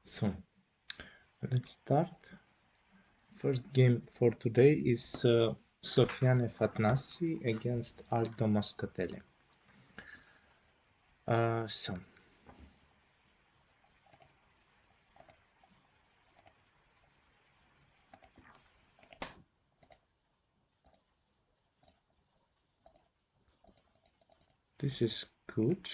So let's start. First game for today is Sofiane Fatnassi against Aldo Moscatelli. So this is good.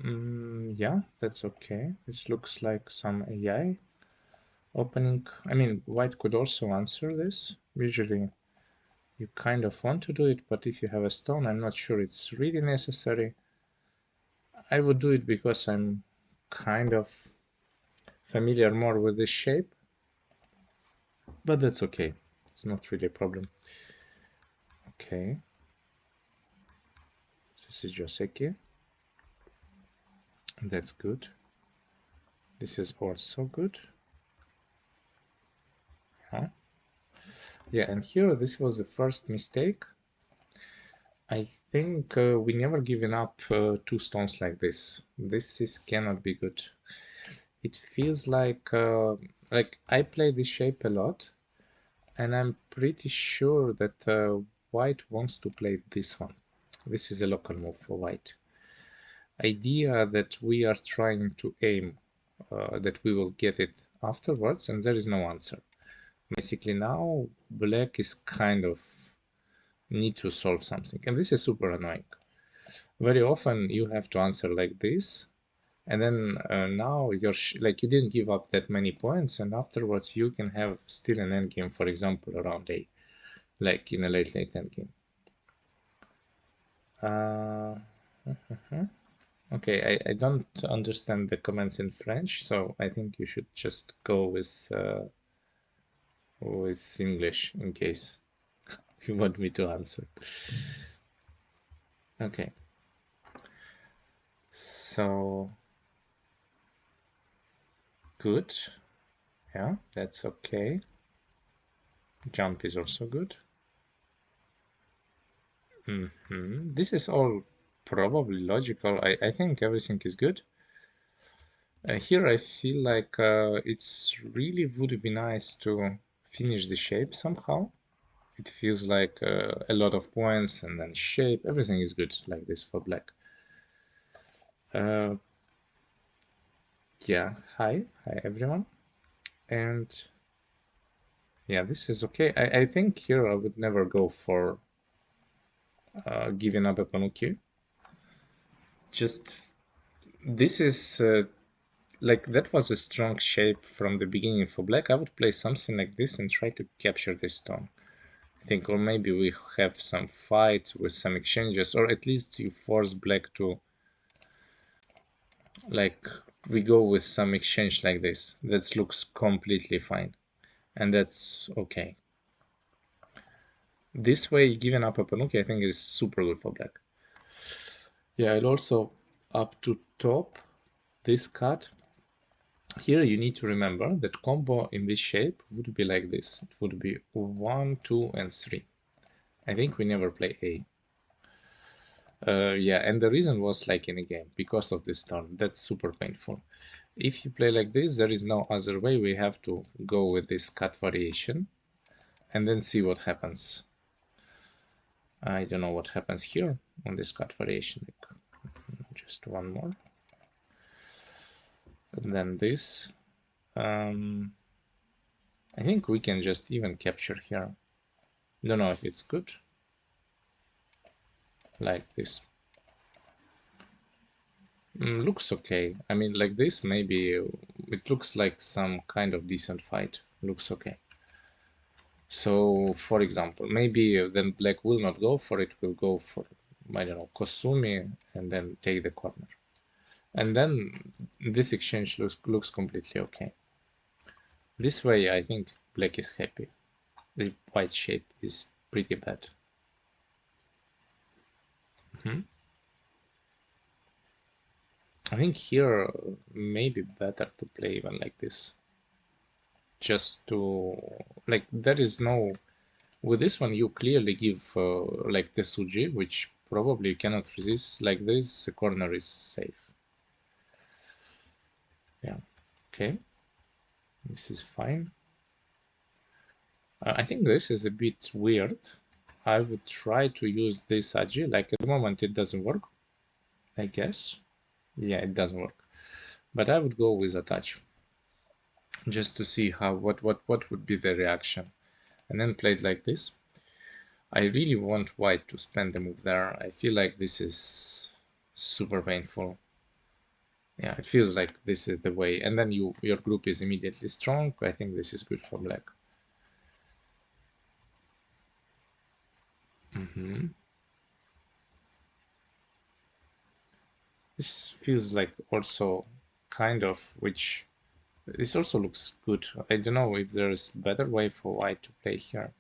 Yeah, that's okay. This looks like some AI opening. I mean, white could also answer this. Usually you kind of want to do it, but if you have a stone, I'm not sure it's really necessary. I would do it because I'm kind of familiar more with this shape, but that's okay. It's not really a problem. Okay. This is Joseki. That's good. This is also good. Huh? Yeah, and here this was the first mistake. I think we never given up 2 stones like this. This cannot be good. It feels like I play this shape a lot, and I'm pretty sure that white wants to play this one. This is a local move for white. Idea that we are trying to aim that we will get it afterwards, and there is no answer. Basically now black is kind of need to solve something, and this is super annoying. Very often you have to answer like this, and then now you're like you didn't give up that many points, and afterwards you can have still an endgame, for example, around A, like in a late endgame. Okay, I don't understand the comments in French, so I think you should just go with English in case you want me to answer. Okay. So good. Yeah, that's okay. Jump is also good. This is all probably logical. I think everything is good. Here I feel like it's really would be nice to finish the shape somehow. It feels like a lot of points and then shape. Everything is good like this for black. Yeah, hi everyone. And yeah, this is okay. I think here I would never go for giving up a Panuki. Just this is like that was a strong shape from the beginning for black. I would play something like this and try to capture this stone. I think, or maybe we have some fight with some exchanges, or at least you force black to, like, we go with some exchange like this. That looks completely fine, and that's okay. This way, giving up a Panuki, I think, is super good for black. Yeah, I'll also up to top this cut. Here you need to remember that combo in this shape would be like this. It would be 1, 2, and 3. I think we never play A. Yeah, and the reason was like in a game, because of this turn. That's super painful. If you play like this, there is no other way. We have to go with this cut variation and then see what happens. I don't know what happens here on this cut variation. Just one more. And then this. I think we can just even capture here. Don't know if it's good. Like this. Looks okay. I mean, like this, maybe it looks like some kind of decent fight. Looks okay. So, for example, maybe then black will not go for it, will go for, I don't know, Kosumi, and then take the corner. And then this exchange looks completely okay. This way, I think black is happy. The white shape is pretty bad. I think here maybe better to play even like this. just to, like, there is no, with this one you clearly give like the suji, which probably you cannot resist. Like this, the corner is safe. Yeah, okay, this is fine. I think this is a bit weird. I would try to use this aji. Like at the moment it doesn't work, I guess. Yeah, it doesn't work. But I would go with a touch just to see how what would be the reaction. And then play it like this. I really want white to spend the move there. I feel like this is super painful. Yeah, it feels like this is the way. And then your group is immediately strong. I think this is good for black. This feels like also kind of, which this also looks good. I don't know if there's better way for white to play here.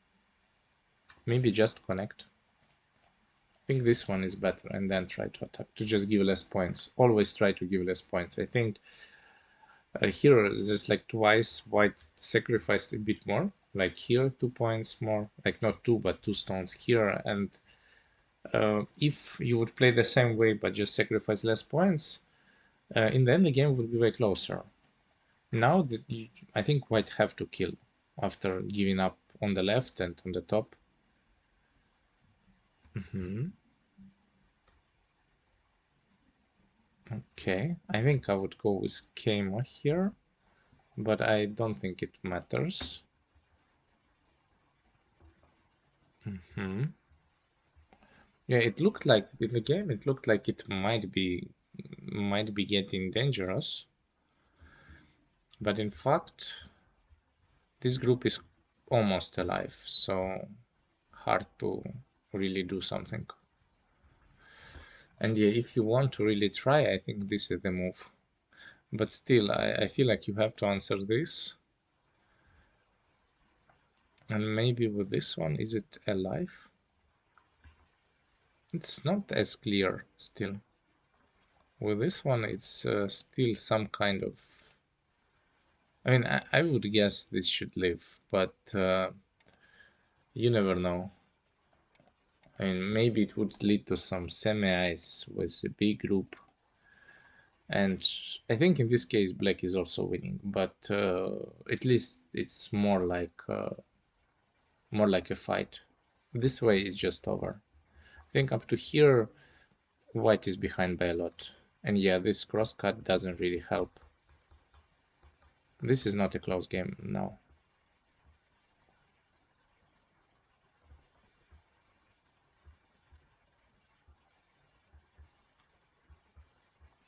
Maybe just connect. I think this one is better, and then try to attack, to just give less points. Always try to give less points. I think here there's like twice white sacrificed a bit more. Like here, 2 points more. Like not two, but 2 stones here. And if you would play the same way, but just sacrifice less points, in the end the game would be way closer. Now that I think white have to kill after giving up on the left and on the top. Okay, I think I would go with Kema here, but I don't think it matters. Yeah, it looked like in the game, it looked like it might be getting dangerous, but in fact, this group is almost alive, so hard to really do something. And yeah, if you want to really try, I think this is the move. But still, I feel like you have to answer this. And maybe with this one, is it alive? It's not as clear still. With this one, it's still some kind of... I mean, I would guess this should live, but you never know. I mean, maybe it would lead to some semi-ice with a big group. And I think in this case, black is also winning, but at least it's more like a fight. This way, it's just over. I think up to here, white is behind by a lot. And yeah, this crosscut doesn't really help. This is not a close game now.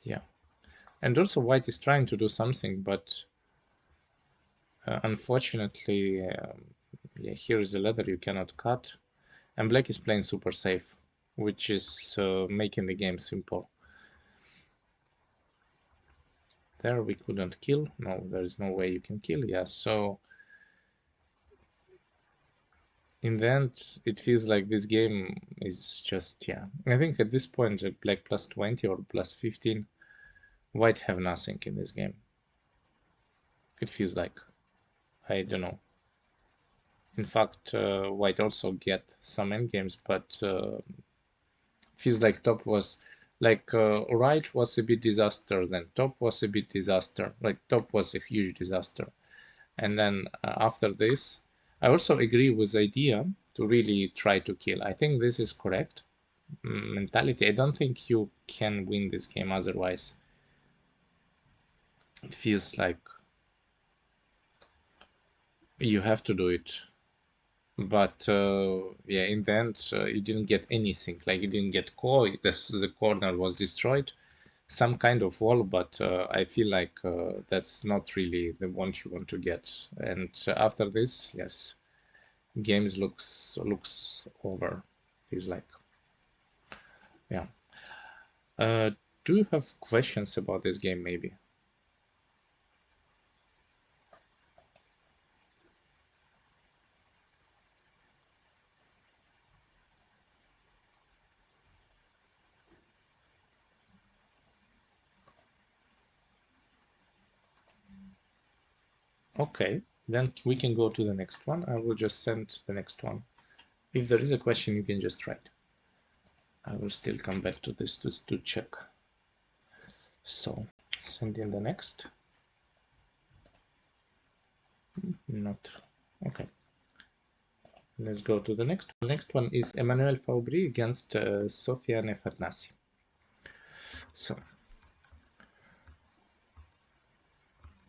Yeah. And also white is trying to do something, but unfortunately, yeah, here is the ladder you cannot cut. And black is playing super safe, which is making the game simple. There we couldn't kill. No, there is no way you can kill. Yeah, so in the end, it feels like this game is just, yeah. I think at this point, like black plus 20 or plus 15, white have nothing in this game. It feels like. I don't know. In fact, white also get some endgames, but feels like top was like right was a bit disaster, then top was a bit disaster. Like top was a huge disaster, and then after this, I also agree with the idea to really try to kill. I think this is correct mentality. I don't think you can win this game otherwise. It feels like you have to do it. But yeah, in the end, you didn't get anything. Like you didn't get core. The corner was destroyed. Some kind of wall, but I feel like that's not really the one you want to get. And after this, yes, games looks over. Feels like, yeah. Do you have questions about this game? Maybe. Okay. Then we can go to the next one. I will just send the next one. If there is a question, you can just write. I will still come back to this to check. So send in the next. Not okay. Let's go to the next. The next one is Emmanuel Faubry against Sofiane Fatnassi. So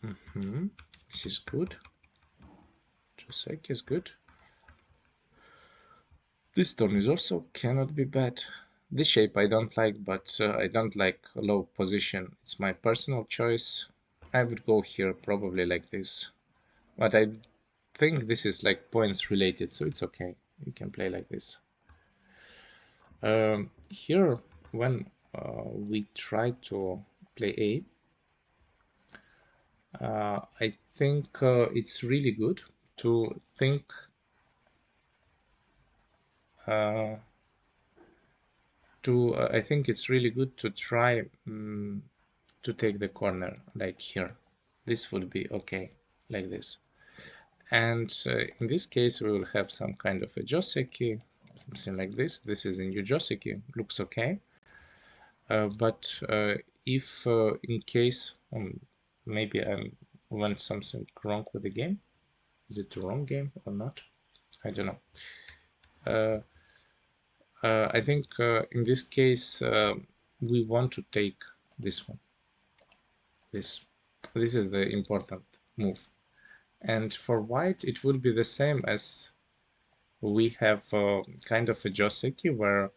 this is good. Just like is good. This turn is also cannot be bad. This shape I don't like, but I don't like low position. It's my personal choice. I would go here probably like this, but I think this is like points related, so it's okay. You can play like this. Here, when we try to play A, I think it's really good to think I think it's really good to try to take the corner like here. This would be okay, like this. And in this case, we will have some kind of a joseki, something like this. This is a new joseki, looks okay. But if in case, maybe I went something wrong with the game. Is it the wrong game or not? I don't know. I think in this case, we want to take this one. This is the important move. And for white, it will be the same as we have kind of a joseki where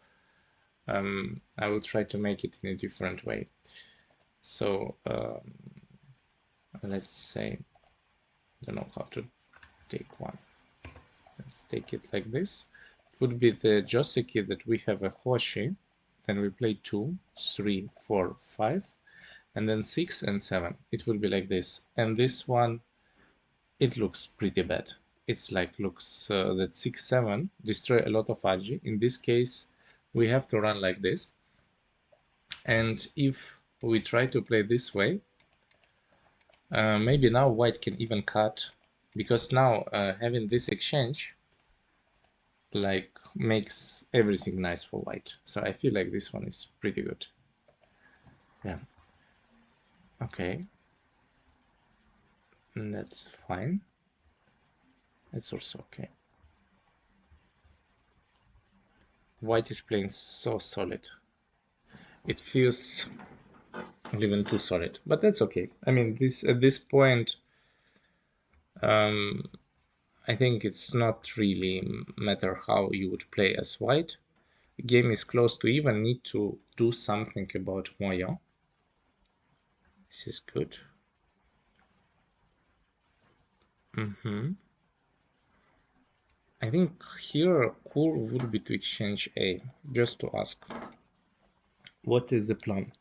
I will try to make it in a different way. So let's say, I don't know how to take one. Let's take it like this. It would be the joseki that we have a hoshi. Then we play 2, 3, 4, 5, and then 6 and 7. It will be like this. And this one, it looks pretty bad. It's like looks that 6, 7 destroy a lot of aji. In this case, we have to run like this. And if we try to play this way, maybe now white can even cut, because now having this exchange like makes everything nice for white. So I feel like this one is pretty good. Yeah. Okay. And that's fine. That's also okay. White is playing so solid. It feels even too solid, but that's okay. I mean, this at this point, I think it's not really matter how you would play as white. The game is close to even need to do something about moya. This is good. I think here cool would be to exchange A, just to ask what is the plan.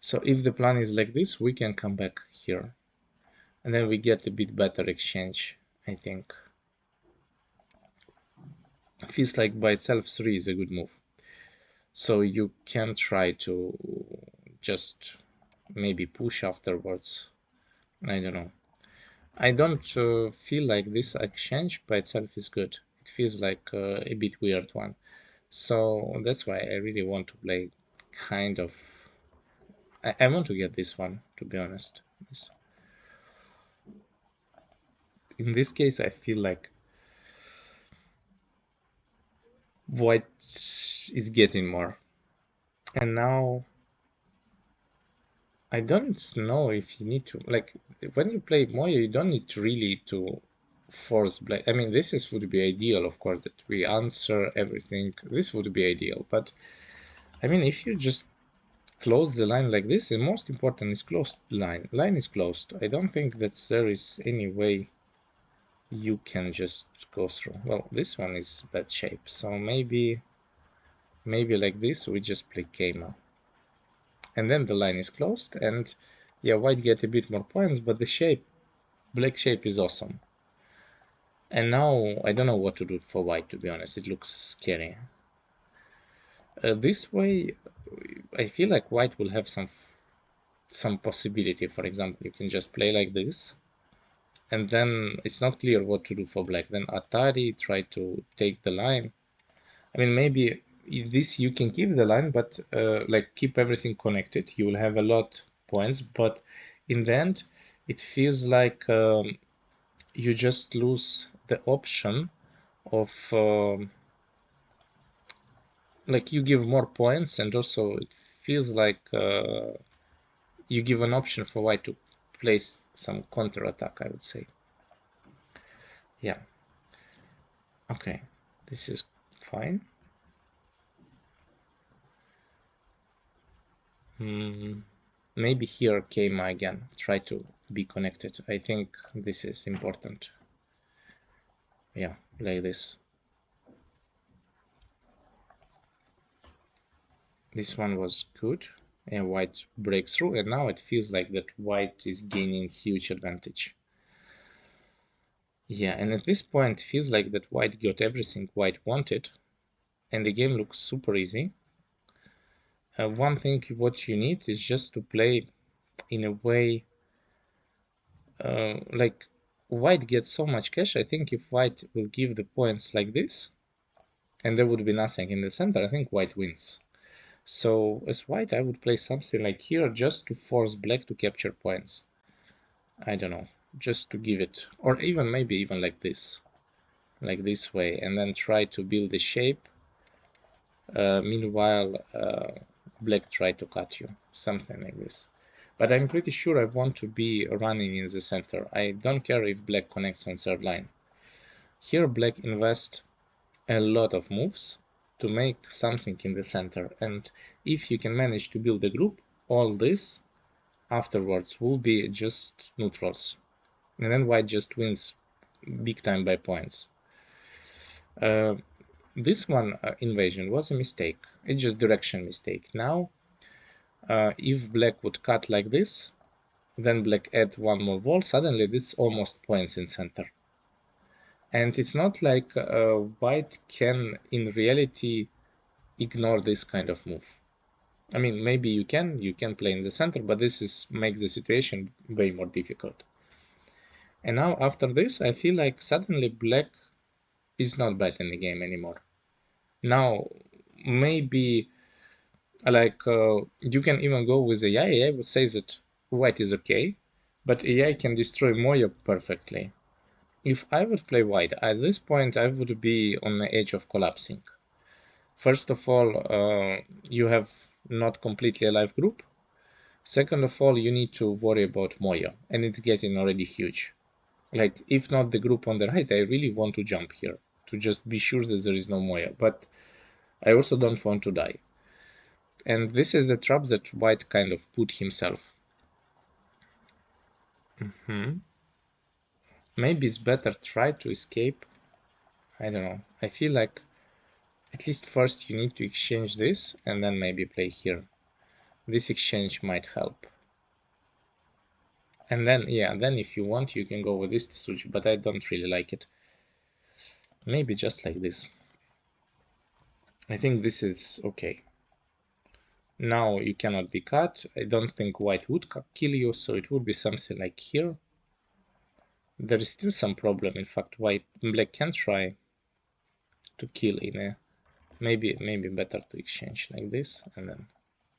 So if the plan is like this, we can come back here, and then we get a bit better exchange, I think. It feels like by itself 3 is a good move. So you can try to just maybe push afterwards. I don't know. I don't feel like this exchange by itself is good. It feels like a bit weird one. So that's why I really want to play kind of... I want to get this one, to be honest. In this case, I feel like white is getting more. And now I don't know if you need to, like, when you play Moyo, you don't need to really to force black. I mean, would be ideal, of course, that we answer everything. This would be ideal, but I mean, if you just close the line like this, the most important is closed line. Line is closed. I don't think that there is any way you can just go through. Well, this one is bad shape, so maybe like this, we just play Keima. And then the line is closed, and yeah, white get a bit more points, but the shape, black shape is awesome. And now I don't know what to do for white, to be honest. It looks scary. This way, I feel like white will have some possibility. For example, you can just play like this, and then it's not clear what to do for black. Then Atari try to take the line. I mean, maybe this you can keep the line, but like keep everything connected. You will have a lot points, but in the end, it feels like you just lose the option of like you give more points, and also it feels like you give an option for white to place some counter attack, I would say. Yeah. Okay, this is fine. Maybe here Keima again. Try to be connected. I think this is important. Yeah, like this. This one was good. And white breaks through, and now it feels like that white is gaining huge advantage. Yeah, and at this point, it feels like that white got everything white wanted, and the game looks super easy. One thing what you need is just to play in a way like white gets so much cash. I think if white will give the points like this, and there would be nothing in the center, I think white wins. So as white, I would play something like here just to force black to capture points. I don't know, just to give it, or even maybe even like this way, and then try to build a shape. Meanwhile, black try to cut you, something like this. But I'm pretty sure I want to be running in the center. I don't care if black connects on third line. Here black invests a lot of moves to make something in the center, and if you can manage to build a group, all this afterwards will be just neutrals, and then white just wins big time by points. This one invasion was a mistake. It's just direction mistake. Now if black would cut like this, then black add one more wall, suddenly this almost points in center. And it's not like white can in reality ignore this kind of move. I mean, maybe you can play in the center, but this makes the situation way more difficult. And now after this, I feel like suddenly black is not bad in the game anymore. Now, maybe like you can even go with AI. AI would say that white is okay, but AI can destroy Moya perfectly. If I would play white, at this point I would be on the edge of collapsing. First of all, you have not completely alive group. Second of all, you need to worry about Moya, and it's getting already huge. Like, if not the group on the right, I really want to jump here, to just be sure that there is no Moya, but I also don't want to die. And this is the trap that white kind of put himself. Maybe it's better try to escape. I don't know. I feel like at least first you need to exchange this and then maybe play here. This exchange might help. And then, yeah, then if you want, you can go with this Tsuji, but I don't really like it. Maybe just like this. I think this is okay. Now you cannot be cut. I don't think white would kill you, so it would be something like here. There is still some problem. In fact, black can try to kill in a maybe better to exchange like this, and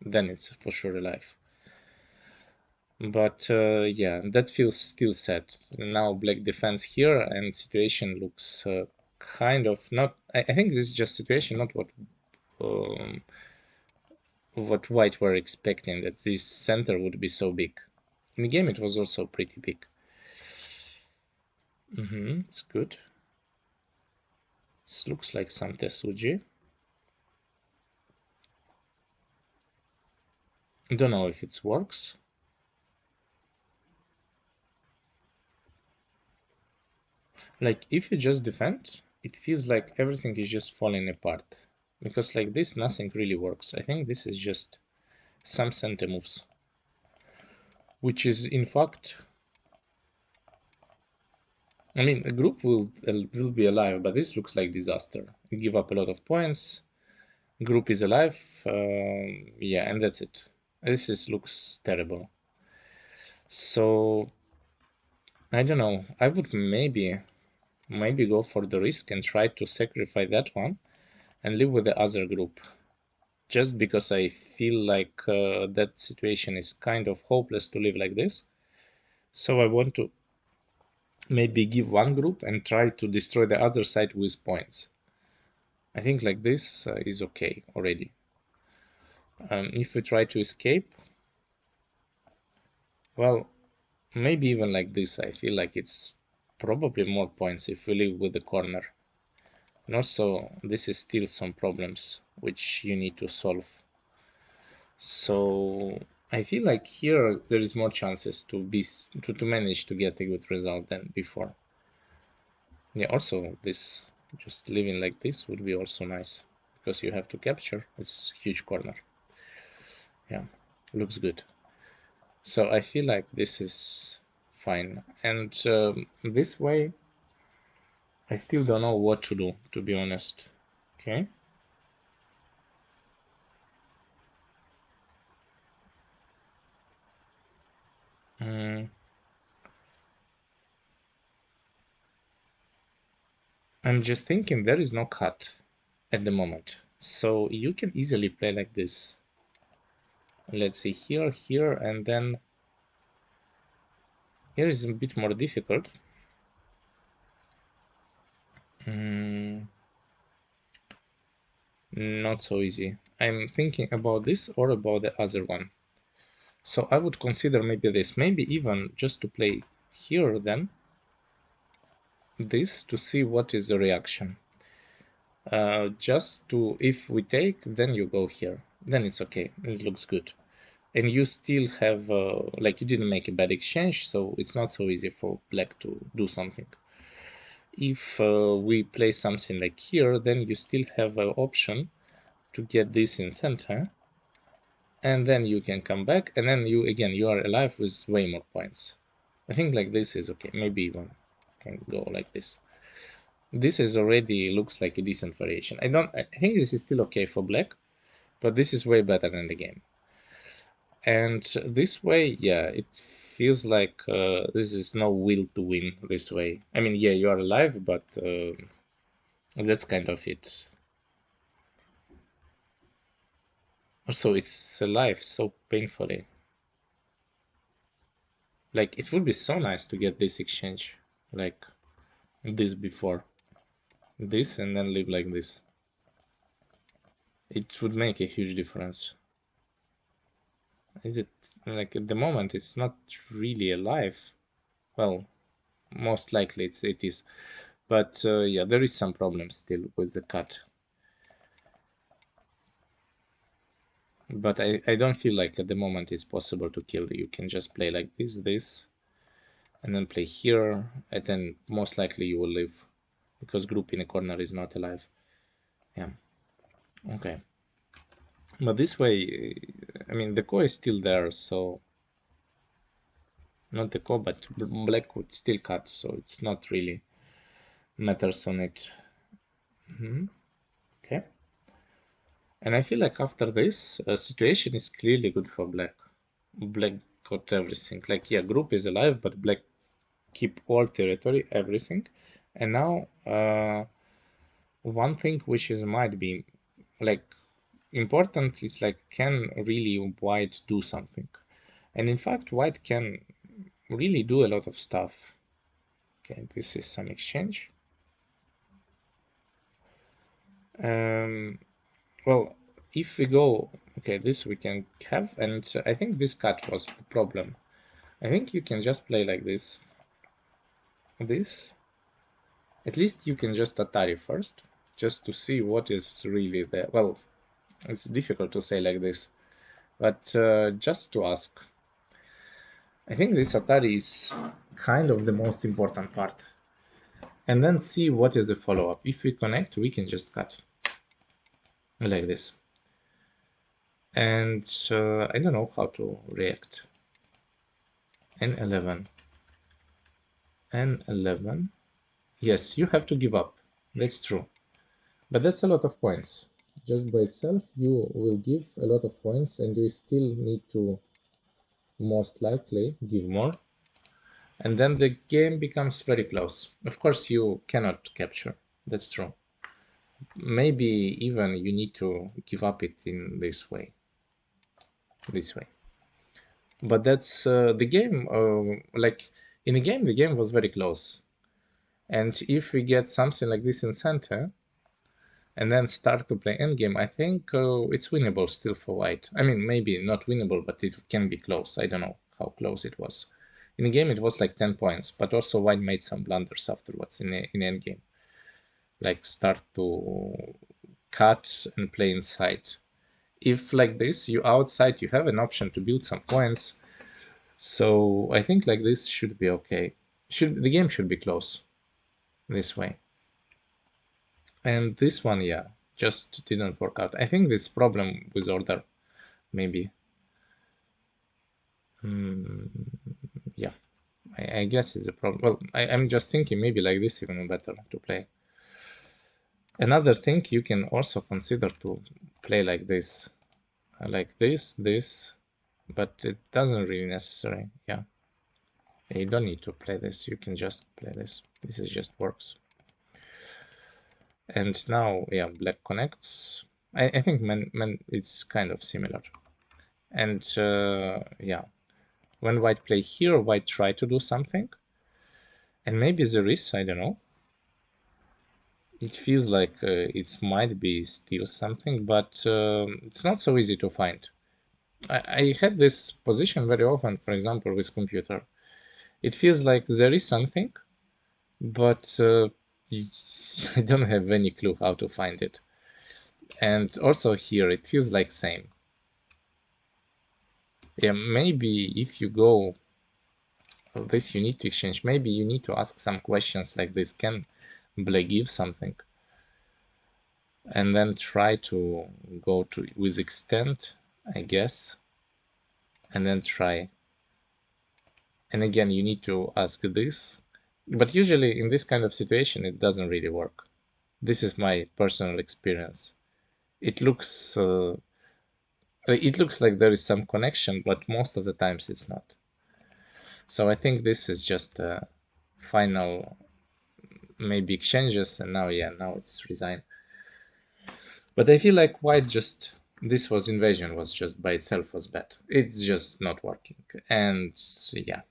then it's for sure alive. But yeah, that feels still sad. Now black defends here, and situation looks kind of not. I think this is just situation, not what white were expecting, that this center would be so big. In the game, it was also pretty big. It's good. This looks like some Tesuji. Don't know if it works. Like, if you just defend, it feels like everything is just falling apart. Because like this, nothing really works. I think this is just some center moves. Which is, in fact... I mean, a group will be alive, but this looks like disaster. You give up a lot of points. Group is alive. Yeah, and that's it. Looks terrible. So I don't know. I would maybe go for the risk and try to sacrifice that one and live with the other group. Just because I feel like that situation is kind of hopeless to live like this. So I want to maybe give one group and try to destroy the other side with points. I think like this is okay already. If we try to escape, well, maybe even like this, I feel like it's probably more points if we live with the corner. And also, this is still some problems which you need to solve. So I feel like here there is more chances to manage to get a good result than before. Yeah, also this just living like this would be also nice because you have to capture this huge corner. Yeah, looks good. So I feel like this is fine. And this way, I still don't know what to do, to be honest. Okay. Mm, I'm just thinking there is no cut at the moment. So you can easily play like this. Let's see here, here, and then here is a bit more difficult. Not so easy. I'm thinking about this or about the other one. So I would consider maybe this, maybe even just to play here then, this to see what is the reaction. Just to, if we take, then you go here. Then it's okay, it looks good. And you still have, like you didn't make a bad exchange, so it's not so easy for black to do something. If we play something like here, then you still have an option to get this in center, and then you can come back, and then you are alive with way more points. I think like this is okay. Maybe even can go like this. This is already looks like a decent variation. I think this is still okay for black, but this is way better than the game. And this way, yeah, it feels like this is no will to win this way. I mean, yeah, you are alive, but that's kind of it. Also, it's alive so painfully. Like, it would be so nice to get this exchange, like this before. This and then live like this. It would make a huge difference. Is it like at the moment it's not really alive? Well, most likely it is. But yeah, there is some problem still with the cut. But I don't feel like at the moment it's possible to kill. You can just play like this, and then play here, and then most likely you will live because group in a corner is not alive. Yeah. Okay. But this way, I mean, the core is still there, so not the core, but black would still cut, so it's not really matters on it. Okay. And I feel like after this, situation is clearly good for black. Black got everything. Like, yeah, group is alive, but black keep all territory, everything. And now, one thing which is might be like important is like, can really white do something? And in fact, white can really do a lot of stuff. Okay, this is some exchange. Well, if we go, okay, this we can have, and I think this cut was the problem. I think you can just play like this. This. At least you can just Atari first, just to see what is really there. Well, it's difficult to say like this, but just to ask. I think this Atari is kind of the most important part. And then see what is the follow-up. If we connect, we can just cut. Like this. And I don't know how to react. N11. N11. Yes, you have to give up. That's true. But that's a lot of points. Just by itself, you will give a lot of points and you still need to most likely give more. And then the game becomes very close. Of course, you cannot capture. That's true. Maybe even you need to give up it in this way. This way. But that's the game. Like in a game, the game was very close. And if we get something like this in center, and then start to play endgame, I think it's winnable still for white. I mean, maybe not winnable, but it can be close. I don't know how close it was. In the game, it was like 10 points, but also white made some blunders afterwards in endgame. Like start to cut and play inside. If like this, you outside, you have an option to build some points. So I think like this should be okay. The game should be close this way. And this one, yeah, just didn't work out. I think this problem with order, maybe. Yeah, I guess it's a problem. Well, I'm just thinking maybe like this even better to play. Another thing you can also consider to play like this, but it doesn't really necessary. Yeah, you don't need to play this. You can just play this. This is just works. And now, yeah, black connects. I think man it's kind of similar. And yeah, when white play here, white try to do something. And maybe there is, I don't know. It feels like it might be still something, but it's not so easy to find. I had this position very often, for example, with computer. It feels like there is something, but I don't have any clue how to find it. And also here, it feels like same. Yeah, maybe if you go this, you need to exchange. Maybe you need to ask some questions like this. Can Black give something? And then try to go to with extend, I guess. And then try. And again, you need to ask this. But usually in this kind of situation, it doesn't really work. This is my personal experience. It looks like there is some connection, but most of the times it's not. So I think this is just a final maybe exchanges, and now yeah, now it's resign. But I feel like white just this was invasion was just by itself was bad. It's just not working, and yeah,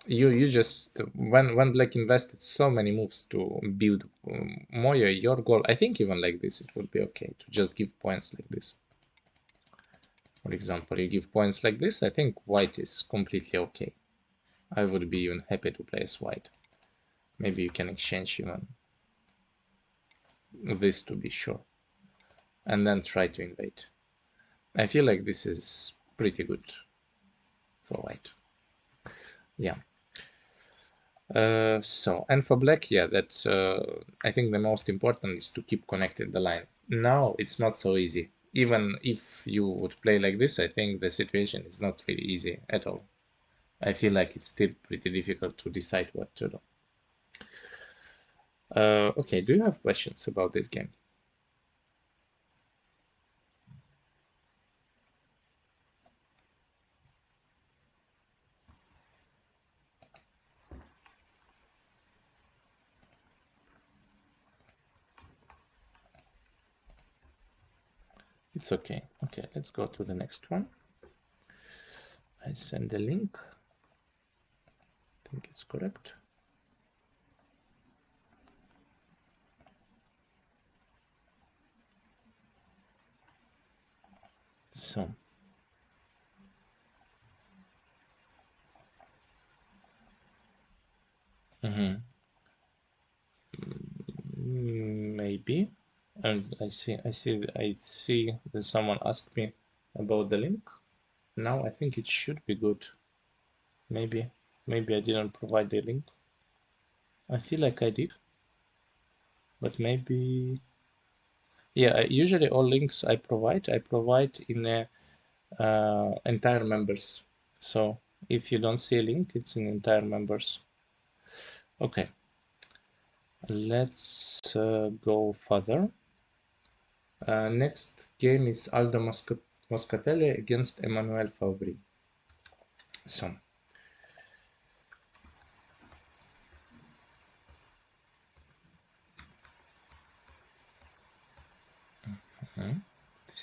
you just when black invested so many moves to build Moya, your goal, I think even like this it would be okay to just give points like this. For example, you give points like this, I think white is completely okay. I would be even happy to play as white. Maybe you can exchange even this to be sure, and then try to invade. I feel like this is pretty good for white. Yeah. So, and for black, yeah, that's, I think the most important is to keep connected the line. Now, it's not so easy. Even if you would play like this, I think the situation is not really easy at all. I feel like it's still pretty difficult to decide what to do. Okay, do you have questions about this game? It's okay. Okay, let's go to the next one. I send the link. I think it's correct. So, maybe. And I see that someone asked me about the link. Now I think it should be good. Maybe I didn't provide the link. I feel like I did, but maybe yeah. Usually all links I provide in a entire members. So if you don't see a link, it's in entire members. Okay, let's go further. Next game is Aldo Moscatelli against Emmanuel Faubry. So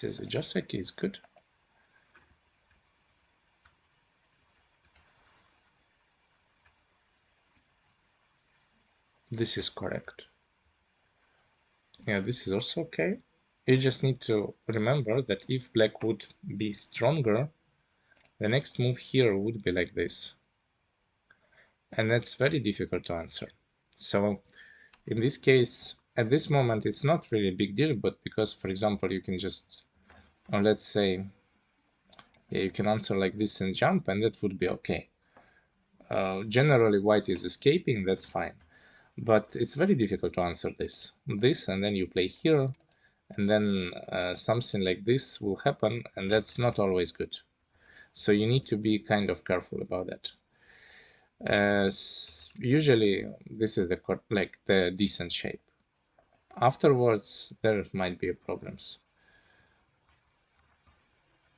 This is just like is good. This is correct. Yeah, this is also okay. You just need to remember that if black would be stronger, the next move here would be like this. And that's very difficult to answer. So in this case, at this moment, it's not really a big deal, but because, for example, you can just, or let's say, yeah, you can answer like this and jump, and that would be okay. Generally, white is escaping, that's fine. But it's very difficult to answer this. This, and then you play here, and then something like this will happen, and that's not always good. So you need to be kind of careful about that. Usually, this is the decent shape. Afterwards, there might be problems.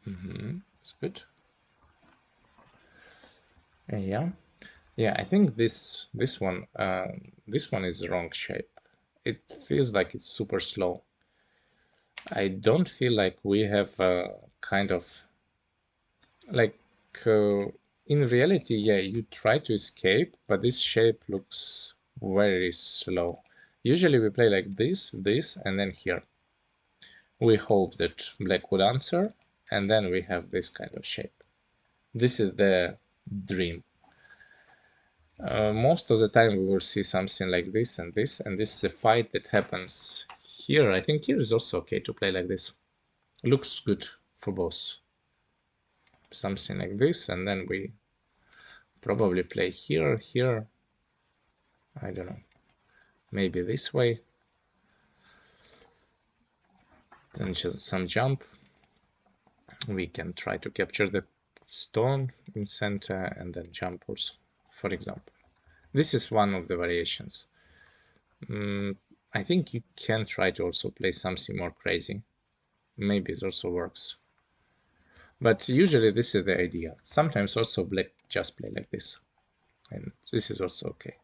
It's good. Yeah, yeah. I think this one is the wrong shape. It feels like it's super slow. I don't feel like we have kind of like in reality, yeah, you try to escape, but this shape looks very slow. Usually we play like this, and then here. We hope that black would answer, and then we have this kind of shape. This is the dream. Most of the time we will see something like this and this, and this is a fight that happens here. I think here is also okay to play like this. Looks good for both. Something like this, and then we probably play here, here. I don't know. Maybe this way. Then just some jump. We can try to capture the stone in center and then jump also, for example. This is one of the variations. I think you can try to also play something more crazy. Maybe it also works. But usually this is the idea. Sometimes also black just play like this. And this is also okay.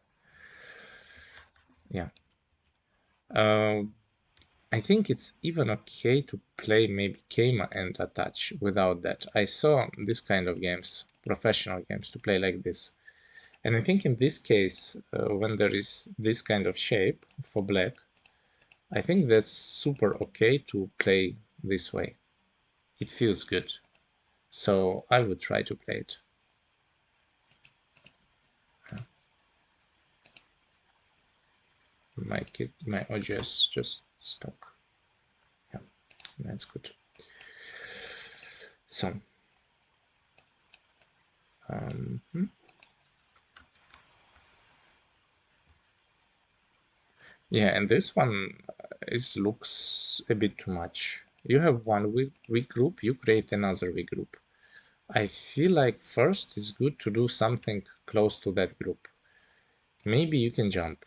Yeah. I think it's even okay to play maybe Keima and attach without that. I saw this kind of games, professional games, to play like this. And I think in this case, when there is this kind of shape for black, I think that's super okay to play this way. It feels good. So I would try to play it. My OJS just stuck. Yeah, that's good. So, yeah, and this one looks a bit too much. You have one weak group, you create another weak group. I feel like first it's good to do something close to that group. Maybe you can jump.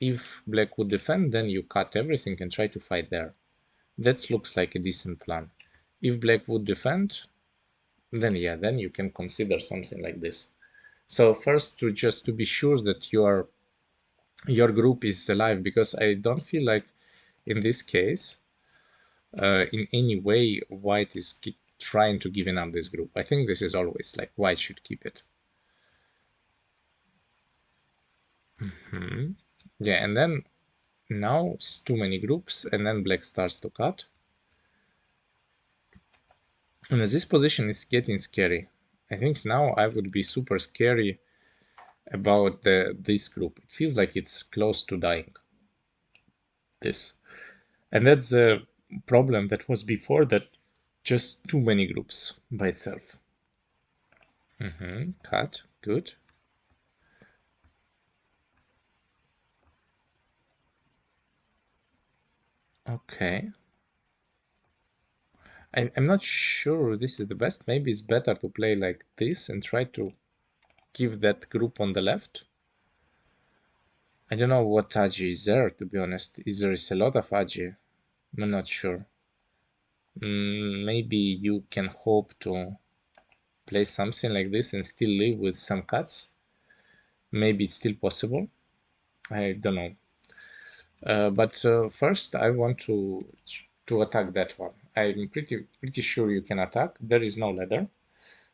If black would defend, then you cut everything and try to fight there. That looks like a decent plan. If black would defend, then yeah, then you can consider something like this. So first, to be sure that your group is alive, because I don't feel like in this case, in any way, white is trying to give up this group. I think this is always like white should keep it. Yeah, and then now it's too many groups, and then black starts to cut. And this position is getting scary. I think now I would be super scary about this group. It feels like it's close to dying. This. And that's the problem that was before, that just too many groups by itself. Cut. Good. Okay. I'm not sure this is the best. Maybe it's better to play like this and try to give that group on the left. I don't know what Aji is there, to be honest. There is a lot of Aji. I'm not sure. Maybe you can hope to play something like this and still live with some cuts. Maybe it's still possible. I don't know. But first, I want to attack that one. I'm pretty sure you can attack. There is no ladder.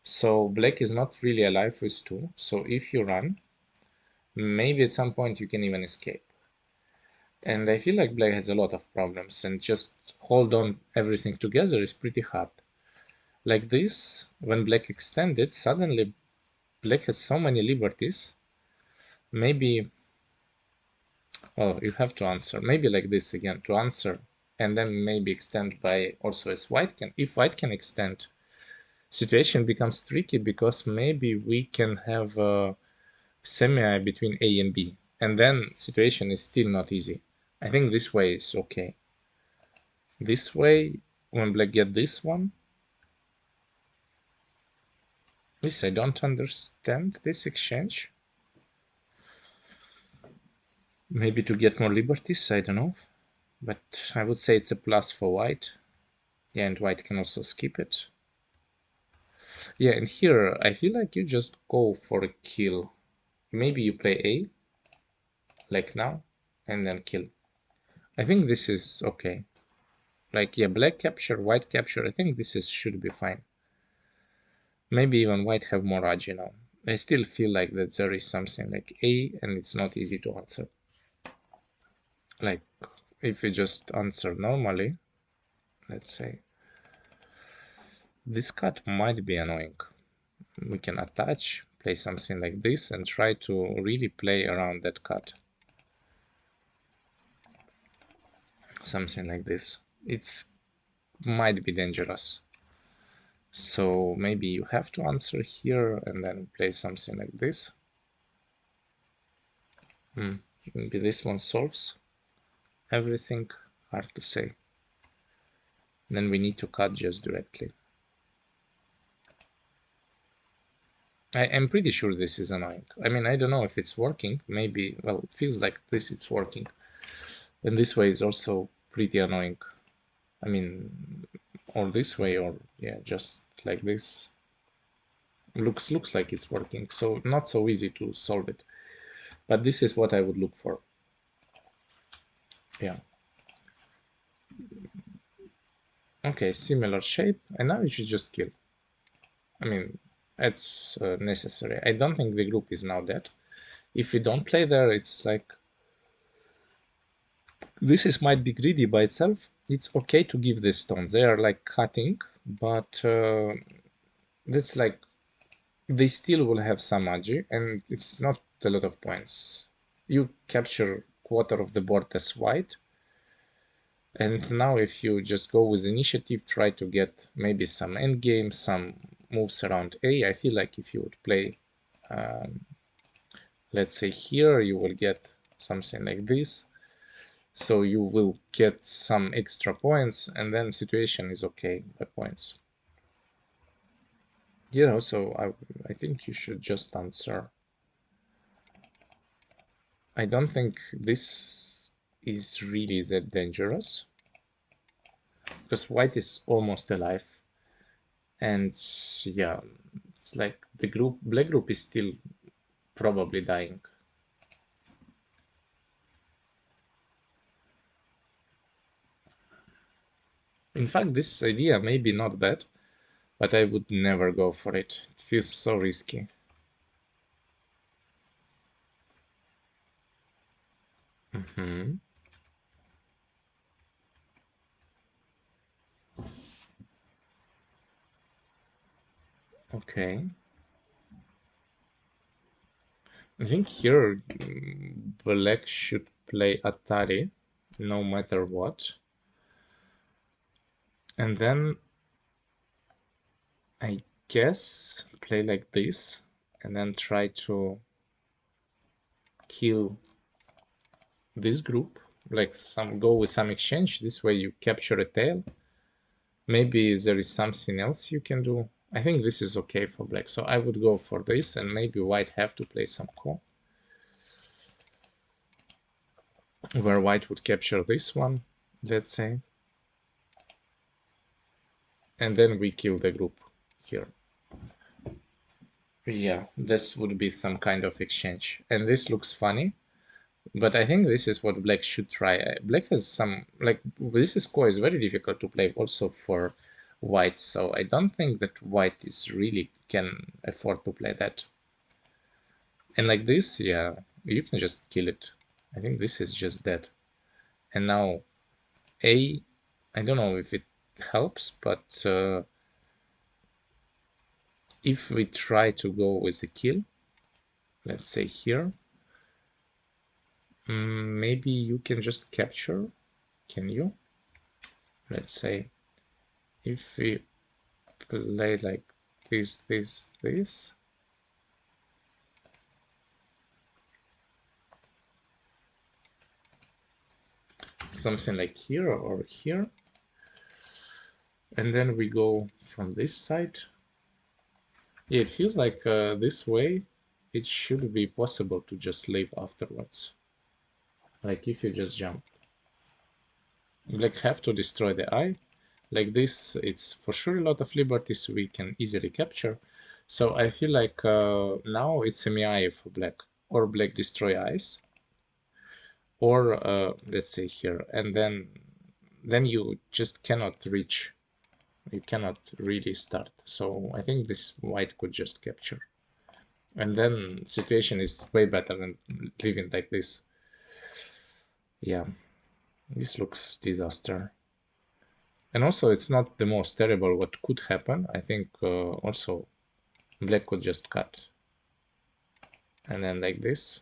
So black is not really alive with 2. So if you run, maybe at some point you can even escape. And I feel like black has a lot of problems, and just hold on everything together is pretty hard. Like this, when black extended, suddenly black has so many liberties. Maybe, oh, you have to answer. Maybe like this again, to answer, and then maybe extend by also as white can. If white can extend, situation becomes tricky because maybe we can have a semi between A and B, and then situation is still not easy. I think this way is okay. This way, when black get this one, this I don't understand this exchange. Maybe to get more liberties, I don't know. But I would say it's a plus for white. Yeah, and white can also skip it. Yeah, and here I feel like you just go for a kill. Maybe you play A, like now, and then kill. I think this is okay. Like, yeah, black capture, white capture, I think this is should be fine. Maybe even white have more edge, you know. I still feel like that there is something like A, and it's not easy to answer. Like, if you just answer normally, let's say, this cut might be annoying. We can attach, play something like this, and try to really play around that cut. Something like this. It's might be dangerous. So maybe you have to answer here and then play something like this. Maybe this one solves everything. Hard to say. Then we need to cut just directly. I'm pretty sure this is annoying. I mean, I don't know if it's working. Maybe, well, it feels like this it's working. And this way is also pretty annoying. I mean, or this way, or yeah, just like this. Looks like it's working. So not so easy to solve it. But this is what I would look for. Yeah. Okay, similar shape, and now you should just kill. I mean, it's necessary. I don't think the group is now dead. If you don't play there, it's like this is might be greedy by itself. It's okay to give this stone. They are like cutting, but that's like they still will have some agi, and it's not a lot of points. You capture quarter of the board as white, and now if you just go with initiative, try to get maybe some endgame, some moves around A. I feel like if you would play, let's say here, you will get something like this. So you will get some extra points, and then situation is okay by points. You know, so I think you should just answer. I don't think this is really that dangerous, because white is almost alive. And yeah, it's like the group, black group is still probably dying. In fact, this idea may be not bad, but I would never go for it. It feels so risky. Okay. I think here black should play Atari no matter what. And then I guess play like this and then try to kill this group. Like go with some exchange. This way you capture a tail. Maybe there is something else you can do. I think this is okay for black. So I would go for this, and maybe white have to play some call. Where white would capture this one, let's say. And then we kill the group here. Yeah, this would be some kind of exchange. And this looks funny. But I think this is what black should try. Black has some, like, this score is very difficult to play also for white, so I don't think that white is really can afford to play that. And like this, yeah, you can just kill it. I think this is just dead. And now A, I don't know if it helps, but if we try to go with a kill, let's say here, maybe you can just capture. Can you? Let's say if we play like this. Something like here or here. And then we go from this side. Yeah, it feels like this way it should be possible to just leave afterwards. Like if you just jump. Black have to destroy the eye. Like this, it's for sure a lot of liberties we can easily capture. So I feel like now it's a eye for black. Or black destroy eyes. Or let's say here. And then you just cannot reach. You cannot really start. So I think this white could just capture. And then situation is way better than leaving like this. Yeah, this looks disaster. And also it's not the most terrible what could happen. I think also black could just cut. And then like this.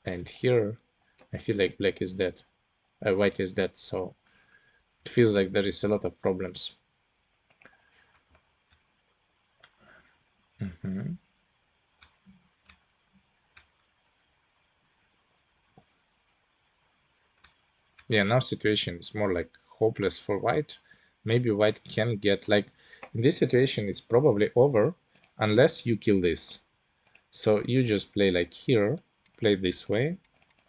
And here I feel like black is dead. White is dead, so it feels like there is a lot of problems. Yeah, now situation is more like hopeless for white. Maybe white can get, like, in this situation it's probably over unless you kill this. So you just play like here, play this way,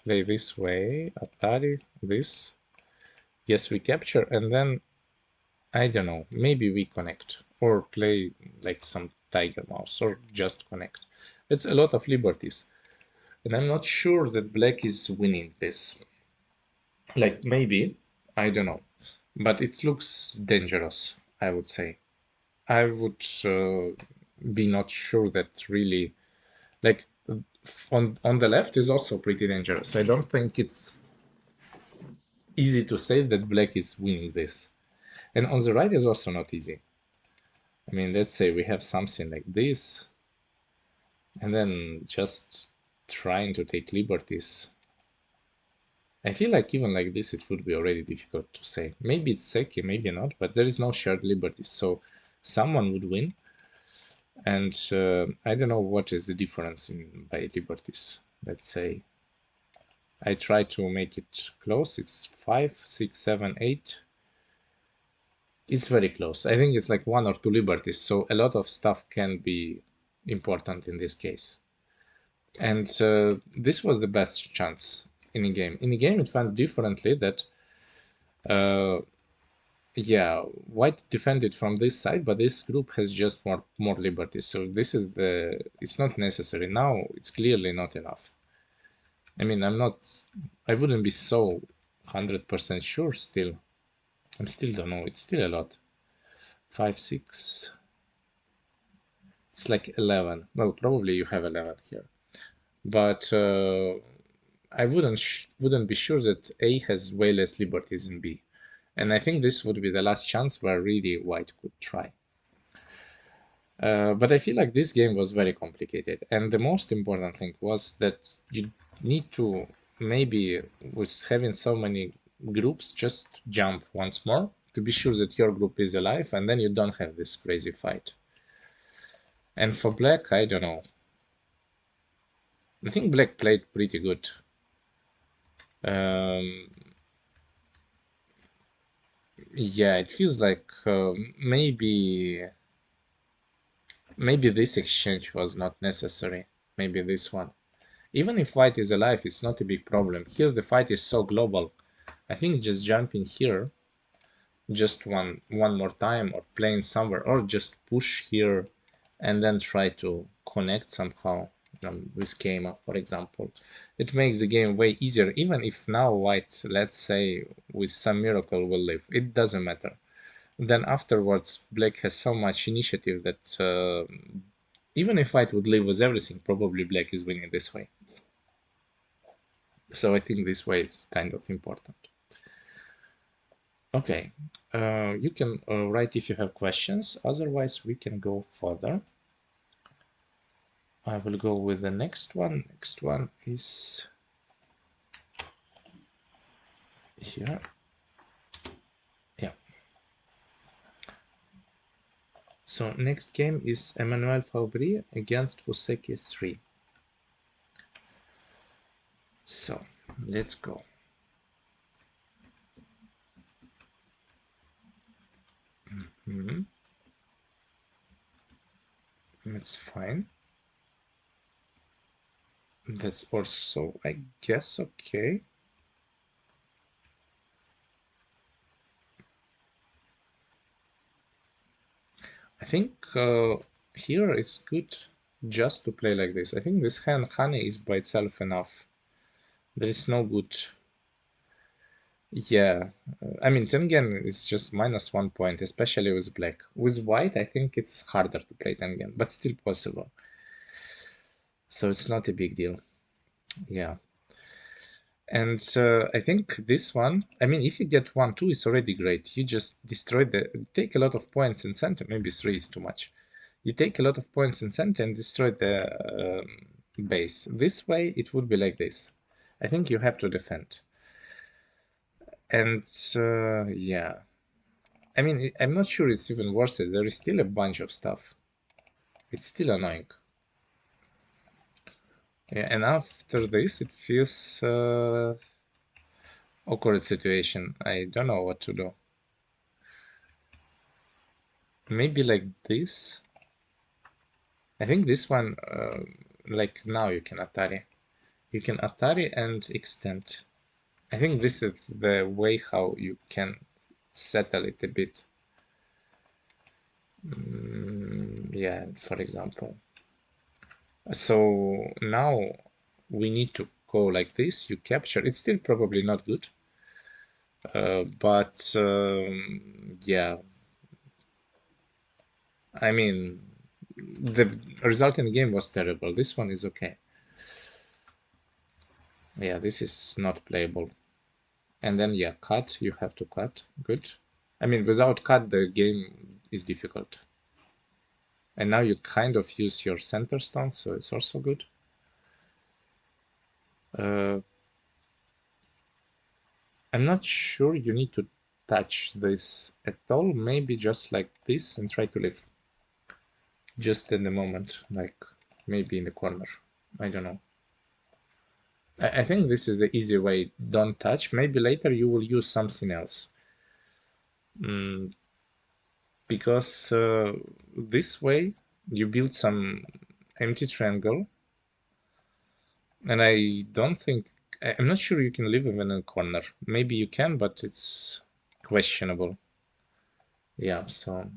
Atari, this. Yes, we capture, and then, I don't know, maybe we connect, or play like some tiger mouse, or just connect. It's a lot of liberties. And I'm not sure that black is winning this. Like, maybe, I don't know. But it looks dangerous, I would say. I would be not sure that really, like, on the left is also pretty dangerous. I don't think it's easy to say that black is winning this. And on the right is also not easy. I mean, let's say we have something like this, and then just trying to take liberties. I feel like even like this, it would be already difficult to say. Maybe it's Seki, maybe not, but there is no shared liberties, so someone would win. And I don't know what is the difference in by liberties. Let's say I try to make it close. It's 5, 6, 7, 8. It's very close. I think it's like 1 or 2 liberties, so a lot of stuff can be important in this case. And this was the best chance in a game. In a game, it went differently that, yeah, white defended from this side, but this group has just more liberties. So this is it's not necessary. Now it's clearly not enough. I mean, I wouldn't be so 100% sure still. I still don't know. It's still a lot. 5, 6. It's like 11. Well, probably you have 11 here. But I wouldn't be sure that A has way less liberties than B. And I think this would be the last chance where really white could try. But I feel like this game was very complicated. And the most important thing was that you need to, maybe with having so many groups, just jump once more to be sure that your group is alive, and then you don't have this crazy fight. And for black, I don't know. I think black played pretty good. Yeah, it feels like maybe this exchange was not necessary. Maybe this one. Even if white is alive, it's not a big problem. Here the fight is so global. I think just jumping here, just one more time, or playing somewhere, or just push here and then try to connect somehow. problem with Kema, for example. It makes the game way easier, even if now white, let's say, with some miracle will live. It doesn't matter. Then afterwards, black has so much initiative that even if white would live with everything, probably black is winning this way. So I think this way is kind of important. Okay, you can write if you have questions. Otherwise, we can go further. I will go with the next one. Next one is here. Yeah. So next game is Emmanuel Faubry against Fuseki 3. So let's go. That's fine. That's also, I guess, okay. I think here it's good just to play like this. I think this hand honey is by itself enough. There is no good. Yeah, I mean Tengen is just -1 point, especially with black. With white, I think it's harder to play Tengen, but still possible. So it's not a big deal. Yeah. And I think this one, I mean, if you get 1-2, it's already great. You just destroy take a lot of points in center. Maybe 3 is too much. You take a lot of points in center and destroy the base. This way, it would be like this. I think you have to defend. And yeah, I mean, I'm not sure it's even worth it. There is still a bunch of stuff. It's still annoying. Yeah, and after this, it feels awkward situation. I don't know what to do. Maybe like this. I think this one, like now you can Atari. You can Atari and extend. I think this is the way how you can settle it a bit. Yeah, for example. So now we need to go like this. You capture. It's still probably not good. But yeah, I mean, the result in the game was terrible. This one is okay. Yeah, this is not playable. And then, yeah, cut, you have to cut. Good. I mean, without cut, the game is difficult. And now you kind of use your center stone, so it's also good. I'm not sure you need to touch this at all. Maybe just like this and try to live. Just in the moment, like maybe in the corner. I don't know. I think this is the easy way. Don't touch. Maybe later you will use something else. Because this way you build some empty triangle, and I don't think I'm not sure you can live even in a corner. Maybe you can, but it's questionable. Yeah, so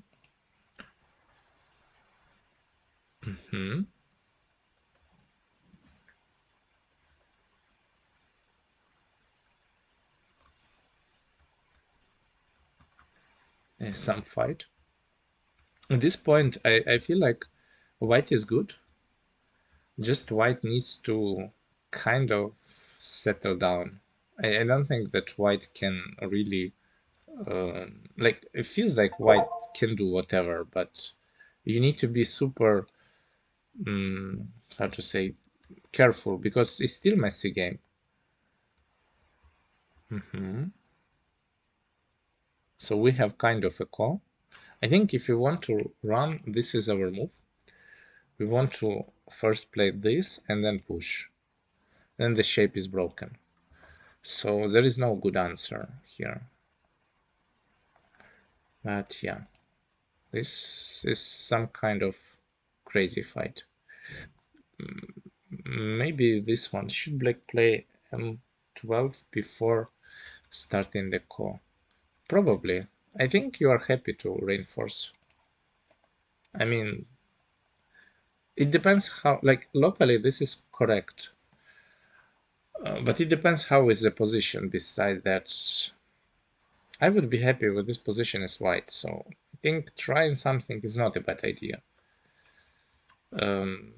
some fight. At this point, I feel like white is good. Just white needs to kind of settle down. I don't think that white can really like it feels like white can do whatever, but you need to be super how to say careful because it's still messy game. So we have kind of a call. I think if you want to run, this is our move. We want to first play this and then push. Then the shape is broken. So there is no good answer here. But yeah, this is some kind of crazy fight. Maybe this one. Should black play m12 before starting the call? Probably. I think you are happy to reinforce. I mean, It depends how, like locally this is correct, but it depends how is the position. Beside that, I would be happy with this position as white, so I think trying something is not a bad idea. Um,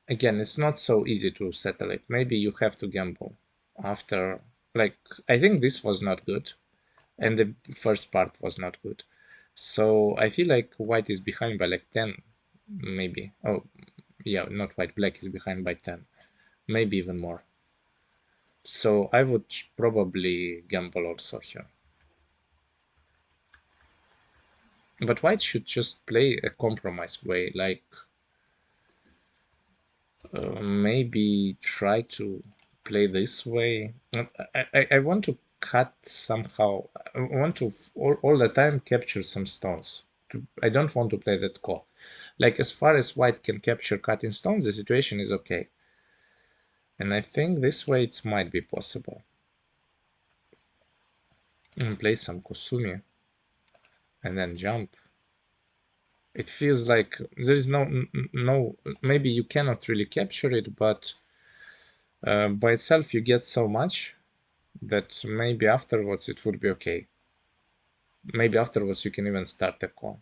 Again, it's not so easy to settle it. Maybe you have to gamble after, like, I think this was not good, and the first part was not good. So I feel like white is behind by like 10, maybe. Oh, yeah, not white, black is behind by 10, maybe even more. So I would probably gamble also here. But white should just play a compromise way, like maybe try to play this way. I want to cut somehow. I want to all the time capture some stones. I don't want to play that call. Like as far as white can capture cutting stones, the situation is okay. And I think this way it might be possible. And play some Kusumi and then jump. It feels like there is no. Maybe you cannot really capture it, but by itself you get so much that maybe afterwards it would be okay. Maybe afterwards you can even start a call.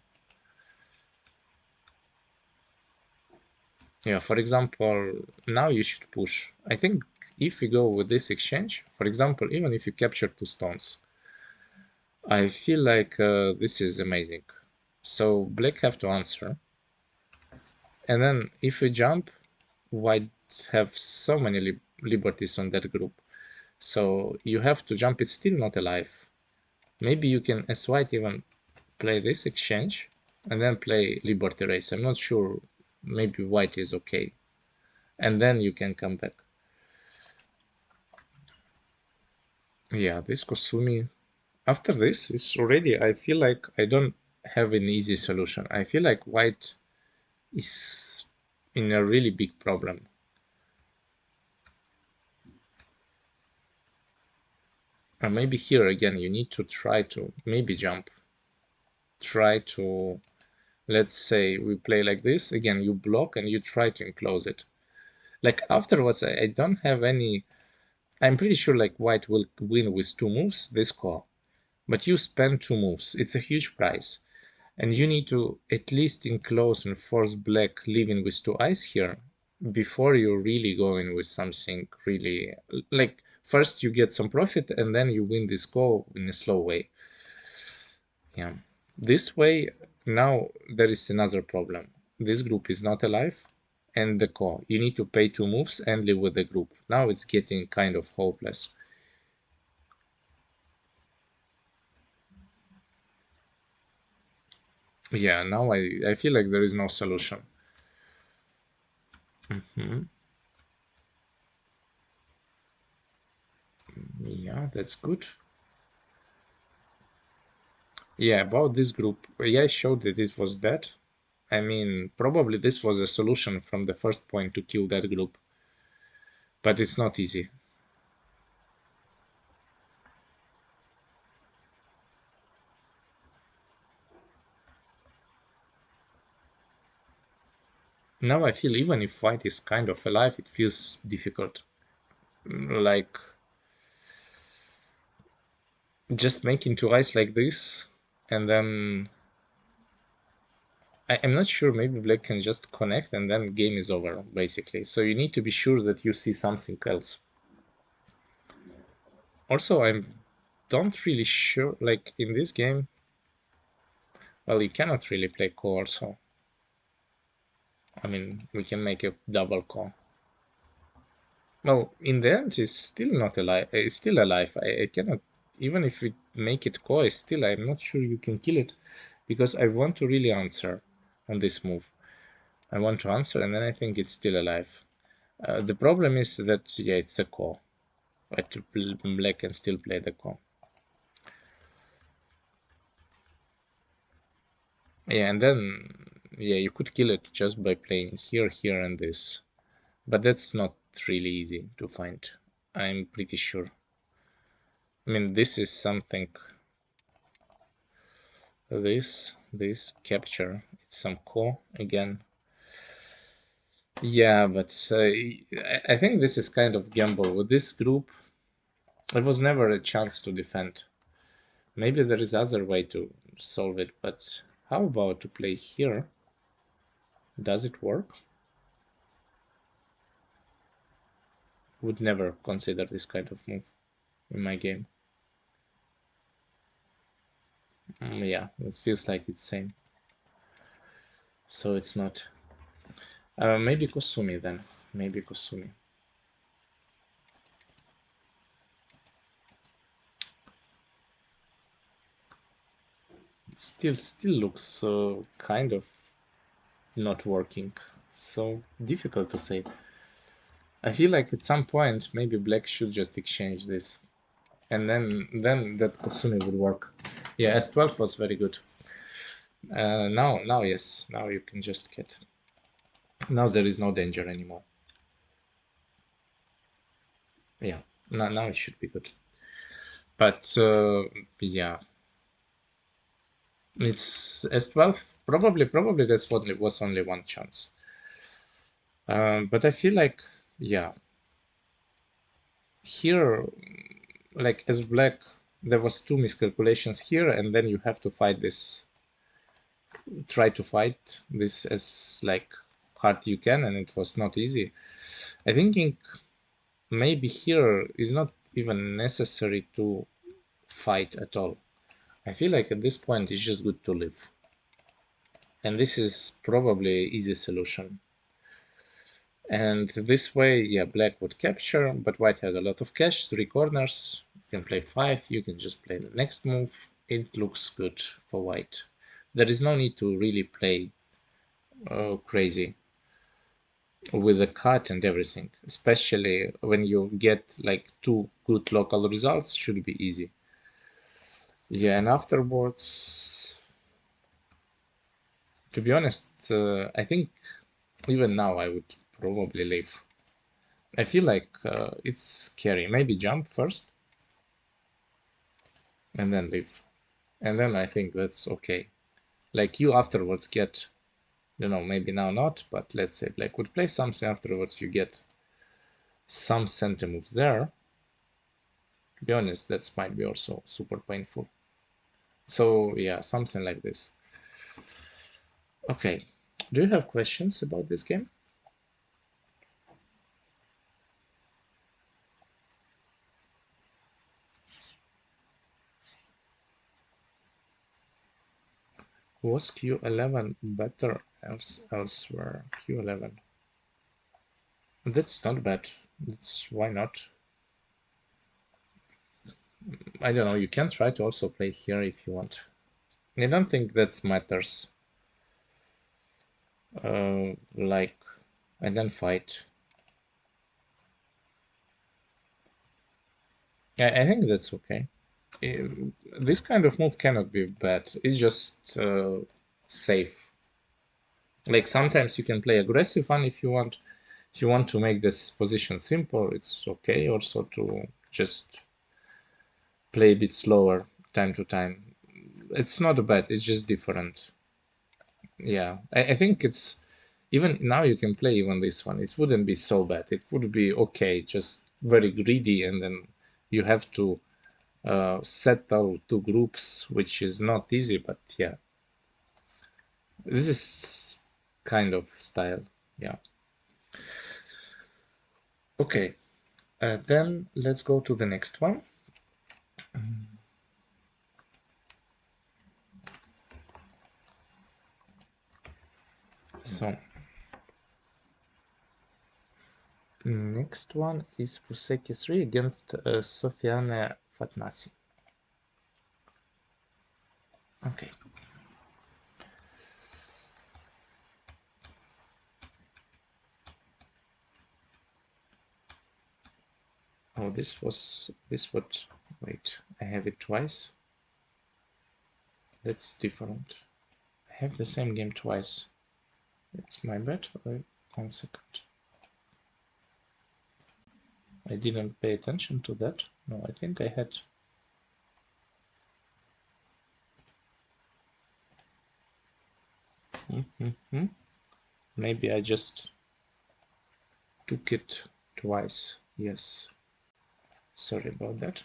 Yeah, for example, now you should push. I think if you go with this exchange, for example, even if you capture 2 stones, I feel like this is amazing. So black have to answer. And then if we jump, white have so many liberties on that group. So you have to jump, it's still not alive. Maybe you can, as white, even play this exchange and then play Liberty Race. I'm not sure. Maybe white is okay. And then you can come back. Yeah, this Kosumi. After this, it's already, I feel like I don't have an easy solution. I feel like white is in a really big problem. And maybe here again, you need to try to maybe jump. Try to, let's say we play like this. Again, you block and you try to enclose it. Like afterwards, I don't have any. I'm pretty sure like white will win with 2 moves this call, but you spend 2 moves. It's a huge price, and you need to at least enclose and force black living with 2 eyes here before you really go in with something really like. First you get some profit and then you win this call in a slow way. Yeah, this way now there is another problem. This group is not alive, and the call. You need to pay 2 moves and live with the group. Now it's getting kind of hopeless. Yeah, now I feel like there is no solution. Hmm. Yeah, that's good. Yeah, about this group, yeah, I showed that it was dead. I mean, probably this was a solution from the first point to kill that group, but it's not easy. Now I feel even if white is kind of alive, it feels difficult. Like just making 2 eyes like this, and then I'm not sure, maybe black can just connect and then game is over, basically. So you need to be sure that you see something else. Also, I don't really sure, like in this game, well, you cannot really play co also. I mean, we can make a double co. Well, in the end, it's still not alive. It's still alive. I cannot, even if we make it co, still, I'm not sure you can kill it because I want to really answer on this move. I want to answer, and then I think it's still alive. The problem is that, yeah, it's a co. But black can still play the co. Yeah, and then, yeah, you could kill it just by playing here, here, and this. But that's not really easy to find. I'm pretty sure. I mean, this is something. This capture. It's some co again. Yeah, but I think this is kind of gamble. With this group, it was never a chance to defend. Maybe there is other way to solve it, but how about to play here? Does it work? Would never consider this kind of move in my game. Yeah, it feels like it's same. So it's not. Maybe Kosumi then. Maybe Kosumi. It still looks kind of not working. So difficult to say. I feel like at some point maybe black should just exchange this, and then that Kosumi would work. Yeah, S12 was very good. Now yes, now you can just get. Now there is no danger anymore. Yeah, now it should be good. But yeah, it's S12. Probably that's what was only one chance. But I feel like yeah, here like as black there was two miscalculations here, and then you have to fight this. Try to fight this as like hard you can, and it was not easy. I think maybe here is not even necessary to fight at all. I feel like at this point it's just good to live. And this is probably easy solution. And this way, yeah, black would capture, but white had a lot of cash, three corners. You can play five, you can just play the next move. It looks good for white. There is no need to really play crazy with the cut and everything, especially when you get like two good local results, should be easy. Yeah, and afterwards, to be honest, I think even now I would probably leave. I feel like it's scary. Maybe jump first and then leave. And then I think that's okay. Like you afterwards get, maybe now not, but let's say Black would play something afterwards, you get some center moves there. To be honest, that might be also super painful. So yeah, something like this. Okay. Do you have questions about this game? Was Q11 better elsewhere? Q11. That's not bad. That's why not? I don't know. You can try to also play here if you want. I don't think that matters. Like, and then fight. I think that's okay. This kind of move cannot be bad. It's just safe. Like sometimes you can play aggressive one if you want. If you want to make this position simple, it's okay also to just play a bit slower time to time. It's not bad, it's just different. Yeah, I think it's even now you can play even this one. It wouldn't be so bad. It would be okay, just very greedy, and then you have to settle two groups, which is not easy, but yeah, this is kind of style. Yeah. Okay, then let's go to the next one. So next one is Fuseki 3 against Sofiane Fatnasi. Okay. Oh, this would, wait, I have it twice. That's different. I have the same game twice. It's my bad. Wait, 1 second. I didn't pay attention to that. No, I think I had. Maybe I just took it twice. Yes. Sorry about that.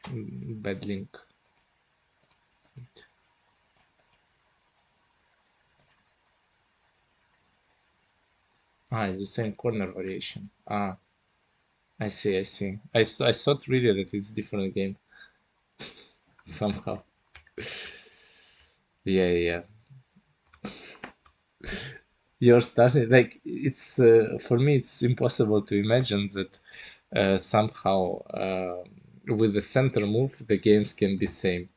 Bad link. It's the same corner variation. I see, I see. I thought really that it's different game somehow. Yeah, yeah. You're starting like it's for me. It's impossible to imagine that somehow with the center move the games can be same.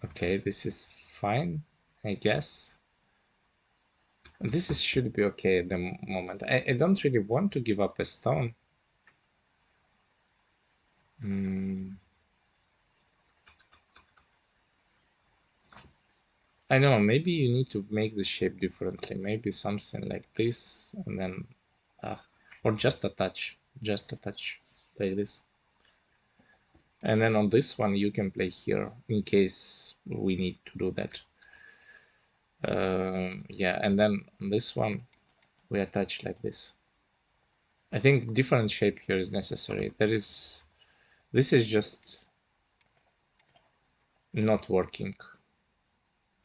Okay, this is fine, I guess. This is should be okay at the moment. I don't really want to give up a stone. I don't know, maybe you need to make the shape differently. Maybe something like this, and then, or just a touch, like this. And then on this one, you can play here in case we need to do that. Yeah, and then on this one, we attach like this. I think different shape here is necessary. This is just not working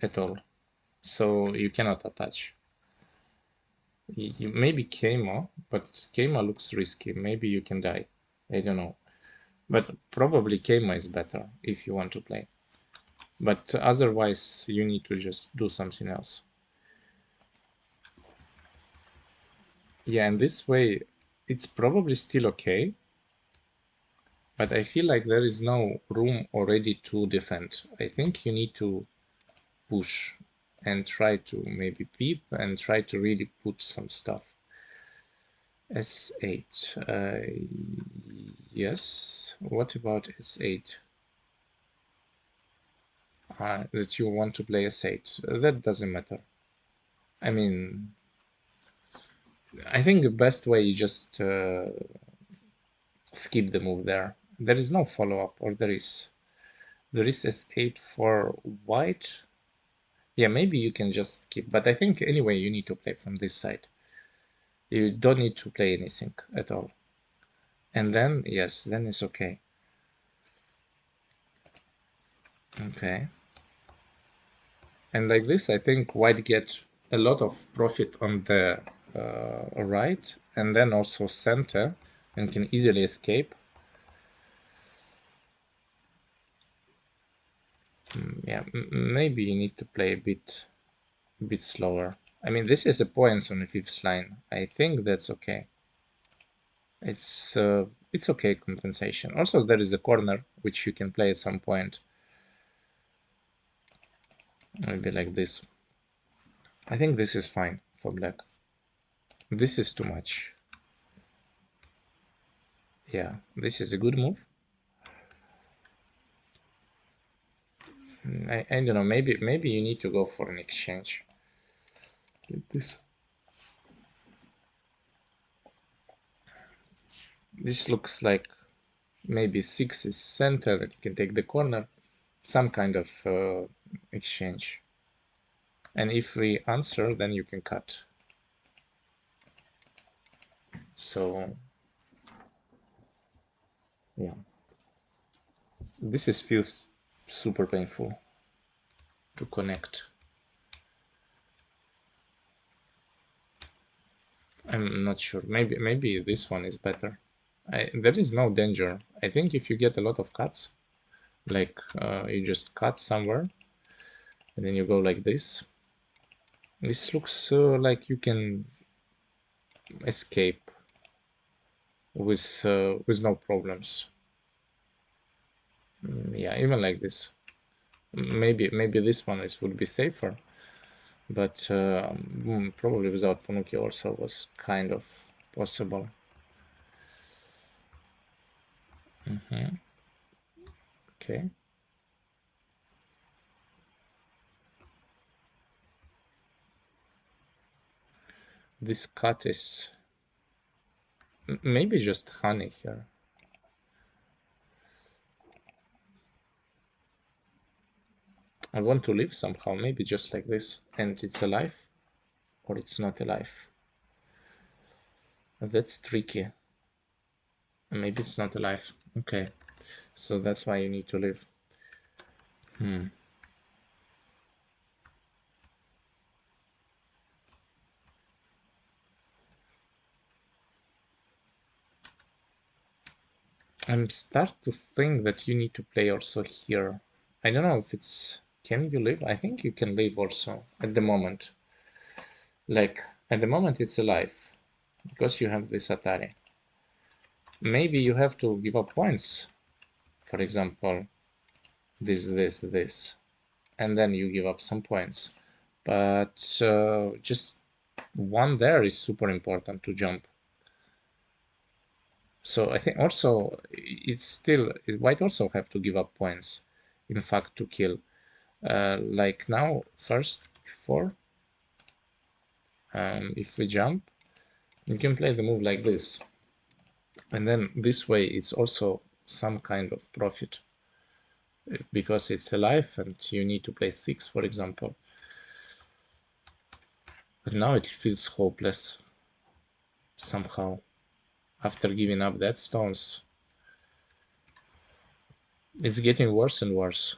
at all. So you cannot attach. Maybe Keima, but Keima looks risky. Maybe you can die. I don't know. But probably Keima is better if you want to play. But otherwise, you need to just do something else. Yeah, and this way, it's probably still okay. But I feel like there is no room already to defend. I think you need to push and try to maybe peep and try to really put some stuff. S8. Yes. What about S8? That you want to play S8. That doesn't matter. I mean, I think the best way you just skip the move there. There is no follow-up, or there is. There is S8 for white. Yeah, maybe you can just skip, but I think anyway you need to play from this side. You don't need to play anything at all. And then, yes, then it's okay. Okay. And like this, I think white gets a lot of profit on the right, and then also center, and can easily escape. Yeah, maybe you need to play a bit slower. I mean, this is a point on the fifth line. I think that's okay. It's okay compensation. Also, there is a corner which you can play at some point. Maybe like this. I think this is fine for black. This is too much. Yeah, this is a good move. I don't know. Maybe you need to go for an exchange. Like this. This looks like maybe 6 is center that you can take the corner. Some kind of exchange. And if we answer, then you can cut. So yeah, this feels super painful to connect. I'm not sure. Maybe this one is better. There is no danger. I think if you get a lot of cuts, like you just cut somewhere, and then you go like this. This looks like you can escape with no problems. Yeah, even like this. Maybe this one would be safer, but probably without Panuki also was kind of possible. Okay. This cut is maybe just honey here. I want to live somehow, maybe just like this. And it's alive, or it's not alive. That's tricky. Maybe it's not alive. Okay, so that's why you need to live. I'm start to think that you need to play also here. I don't know if it's... Can you live? I think you can live also at the moment. Like, at the moment it's alive, because you have this Atari. Maybe you have to give up points. For example, this. And then you give up some points. But just one there is super important to jump. So I think also it's still... It might also have to give up points, in fact, to kill. Like now, first, before, if we jump, you can play the move like this. And then this way it's also some kind of profit, because it's alive and you need to play 6, for example. But now it feels hopeless somehow. After giving up that stones, it's getting worse and worse.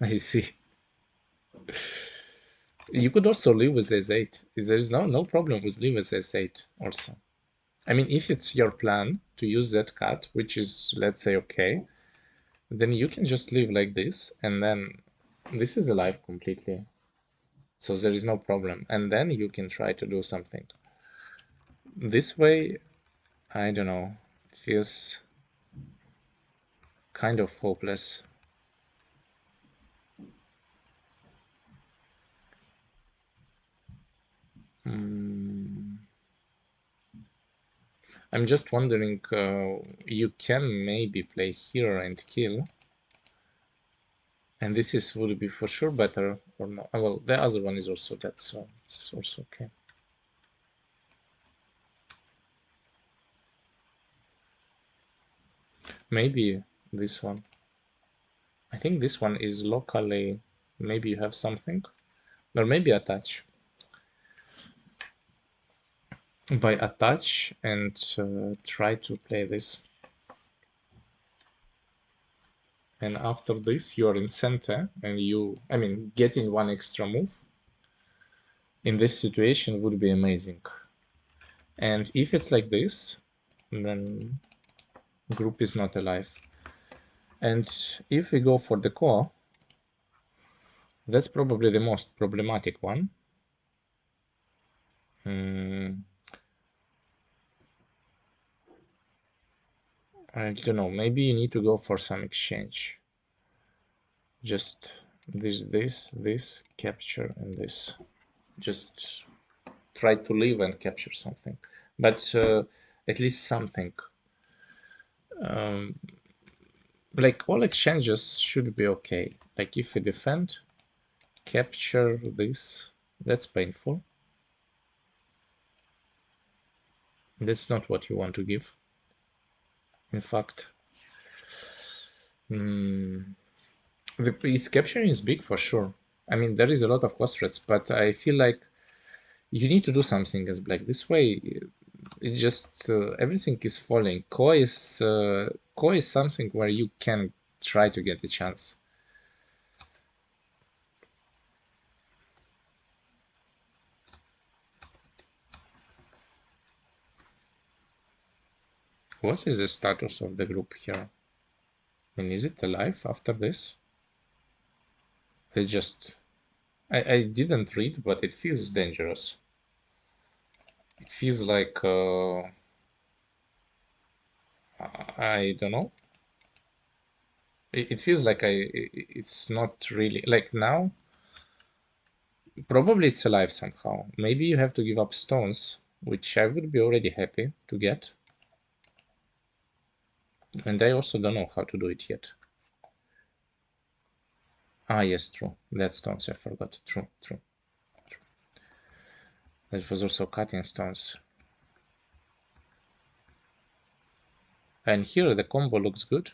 I see. You could also live with S8. There's no problem with live with S8 also. I mean, if it's your plan to use that cut, which is, let's say, okay, then you can just live like this, and then this is alive completely. So there is no problem. And then you can try to do something. This way, I don't know, feels kind of hopeless. I'm just wondering, you can maybe play here and kill. And this is would be for sure better or not. Well, the other one is also dead, so it's also okay. Maybe this one. I think this one is locally... Maybe you have something, or maybe attach. By attach and try to play this. And after this, you are in center, and you... I mean, getting one extra move in this situation would be amazing. And if it's like this, then group is not alive. And if we go for the core, that's probably the most problematic one. I don't know, maybe you need to go for some exchange. Just this, capture, and this. Just try to live and capture something. But at least something. Like all exchanges should be okay. Like if we defend, capture this, that's painful. That's not what you want to give. In fact, its capturing is big for sure. I mean, there is a lot of cost threats, but I feel like you need to do something as black. This way, it's just everything is falling. Core is something where you can try to get a chance. What is the status of the group here? I mean, is it alive after this? It just... I didn't read, but it feels dangerous. It feels like... I don't know. It feels like it's not really... Like now, probably it's alive somehow. Maybe you have to give up stones, which I would be already happy to get. And I also don't know how to do it yet. Ah, yes, true. That's stones, I forgot. True. That was also cutting stones. And here the combo looks good.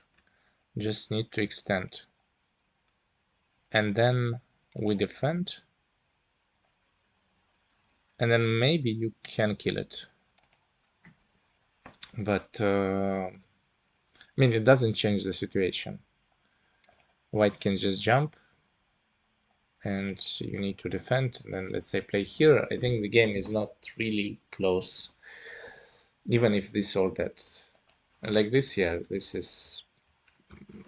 Just need to extend. And then we defend. And then maybe you can kill it. But, I mean, it doesn't change the situation. White can just jump. And you need to defend. And then let's say play here. I think the game is not really close. Even if this or that. Like this, yeah, this is...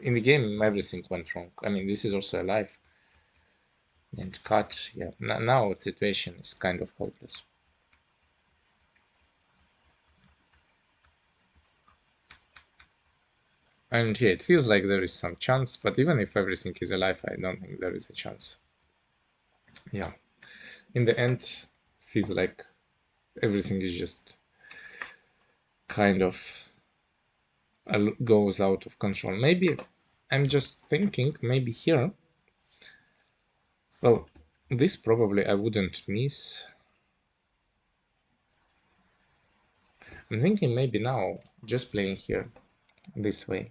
In the game, everything went wrong. I mean, this is also alive. And cut, yeah. Now the situation is kind of hopeless. And yeah, it feels like there is some chance, but even if everything is alive, I don't think there is a chance. Yeah. In the end, feels like everything is just kind of goes out of control. Maybe I'm just thinking, maybe here. Well, this probably I wouldn't miss. I'm thinking maybe now, just playing here, this way.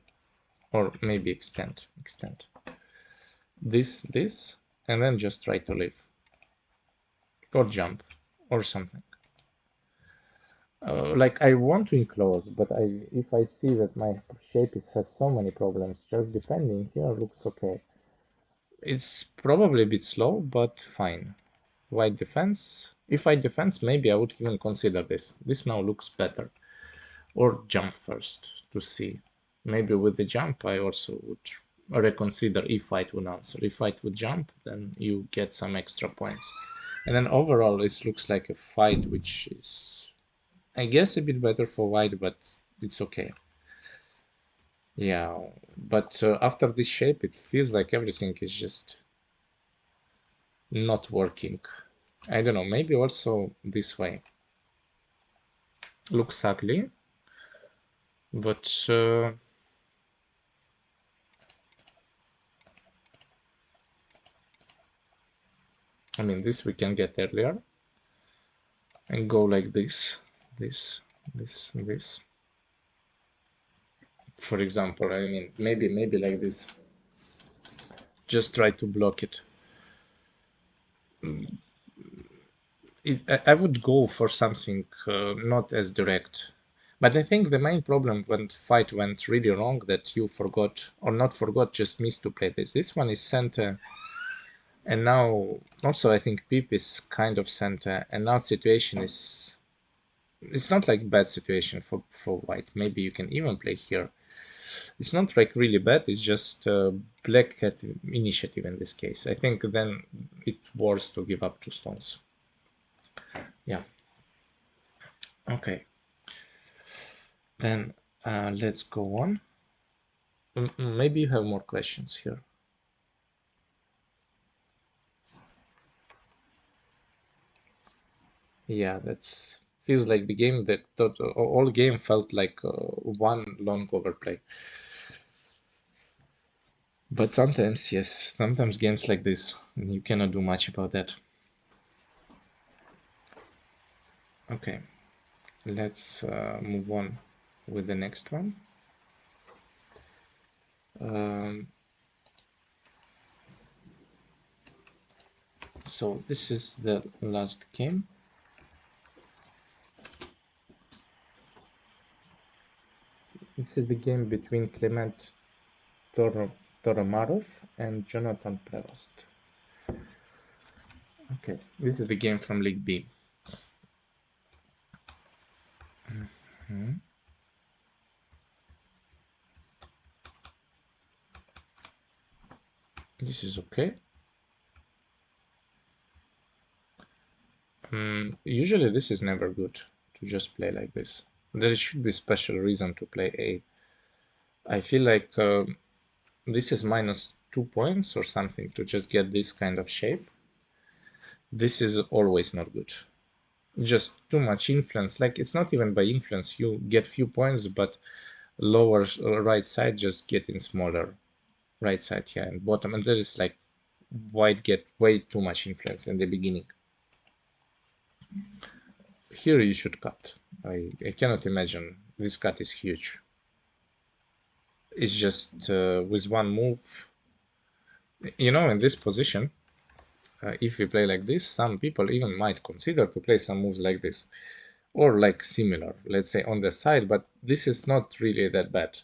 Or maybe extend. This, and then just try to leave. Or jump, or something. Like I want to enclose, but if I see that my shape has so many problems, just defending here looks okay. It's probably a bit slow, but fine. White defense. If I defense, maybe I would even consider this. This now looks better. Or jump first to see. Maybe with the jump I also would reconsider if white would answer. If white would jump, then you get some extra points. And then overall this looks like a fight which is, I guess, a bit better for white, but it's okay. Yeah, but after this shape it feels like everything is just not working. I don't know, maybe also this way. Looks ugly, but I mean, this we can get earlier and go like this. For example, I mean, maybe like this. Just try to block it. I would go for something not as direct. But I think the main problem when fight went really wrong that you forgot, or not forgot, just missed to play this. This one is center, and now also I think Pip is kind of center, and now situation is... It's not like bad situation for white. Maybe you can even play here. It's not like really bad, it's just black cat initiative in this case. I think then it's worse to give up 2 stones. Yeah. Okay. Then let's go on. Maybe you have more questions here. Yeah, that's feels like the game that all game felt like one long overplay. But sometimes, yes, sometimes games like this, you cannot do much about that. Okay, let's move on with the next one. So this is the last game. This is the game between Clement Toromarov and Jonathan Prevost. Okay, this is the game from League B. This is okay. Usually this is never good to just play like this. There should be special reason to play A. I feel like this is -2 points or something to just get this kind of shape. This is always not good. Just too much influence. Like, it's not even by influence. You get few points, but lower right side just getting smaller. Right side here and bottom. And there is like white get way too much influence in the beginning. Here you should cut. I cannot imagine. This cut is huge. is just with one move. You know, in this position, if we play like this, some people even might consider to play some moves like this, or like similar, let's say on the side, but this is not really that bad.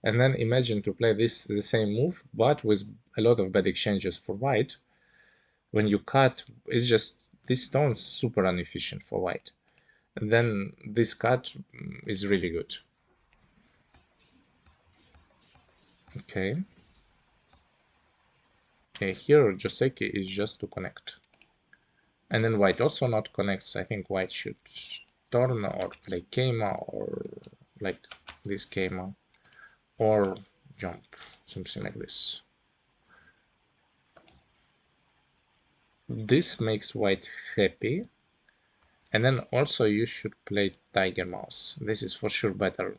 And then imagine to play this the same move, but with a lot of bad exchanges for white. When you cut, it's just this stone's super inefficient for white. And then this cut is really good. Okay. Okay, here Joseki is just to connect. And then white also not connects. I think white should turn or play Keima or like this Keima or jump, something like this. This makes white happy. And then also you should play Tiger Mouse. This is for sure better.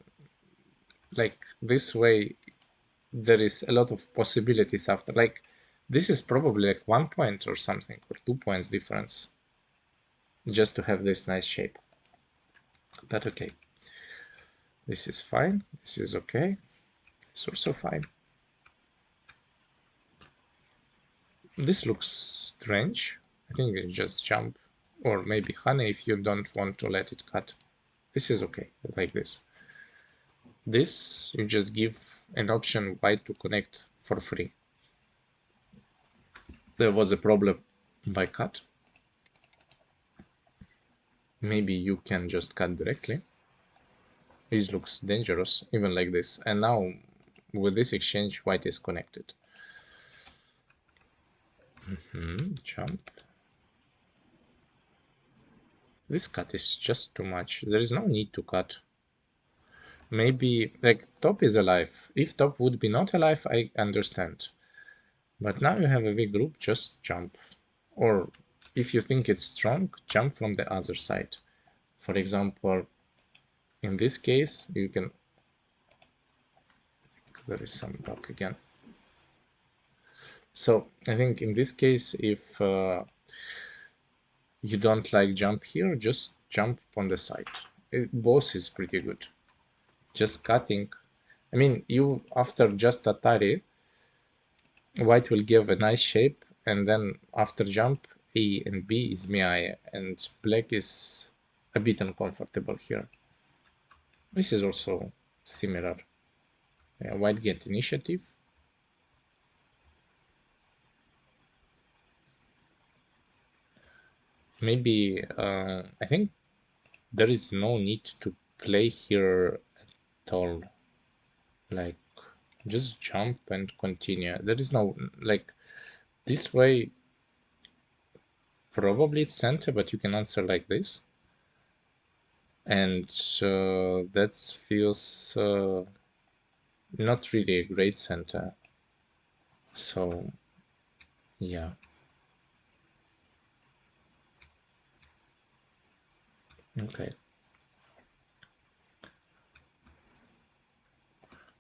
Like this way there is a lot of possibilities after. Like this is probably like 1 point or something, or 2 points difference. Just to have this nice shape. But okay. This is fine. This is okay. It's also fine. This looks strange. I think you just jump. Or maybe honey if you don't want to let it cut. This is okay, like this. This, you just give an option white to connect for free. There was a problem by cut. Maybe you can just cut directly. This looks dangerous, even like this. And now, with this exchange, white is connected. Jump. This cut is just too much. There is no need to cut. Maybe, like, top is alive. If top would be not alive, I understand. But now you have a weak group, just jump. Or, if you think it's strong, jump from the other side. For example, in this case, you can... There is some bug again. So, I think in this case, if you don't like jump here, just jump on the side. Both is pretty good. Just cutting. I mean, you, after just Atari, white will give a nice shape, and then after jump, A and B is Miai, and black is a bit uncomfortable here. This is also similar. Yeah, white get initiative. Maybe, I think there is no need to play here at all. Like, just jump and continue. There is no, like, this way, probably it's center, but you can answer like this. And that feels not really a great center. So, yeah. Okay.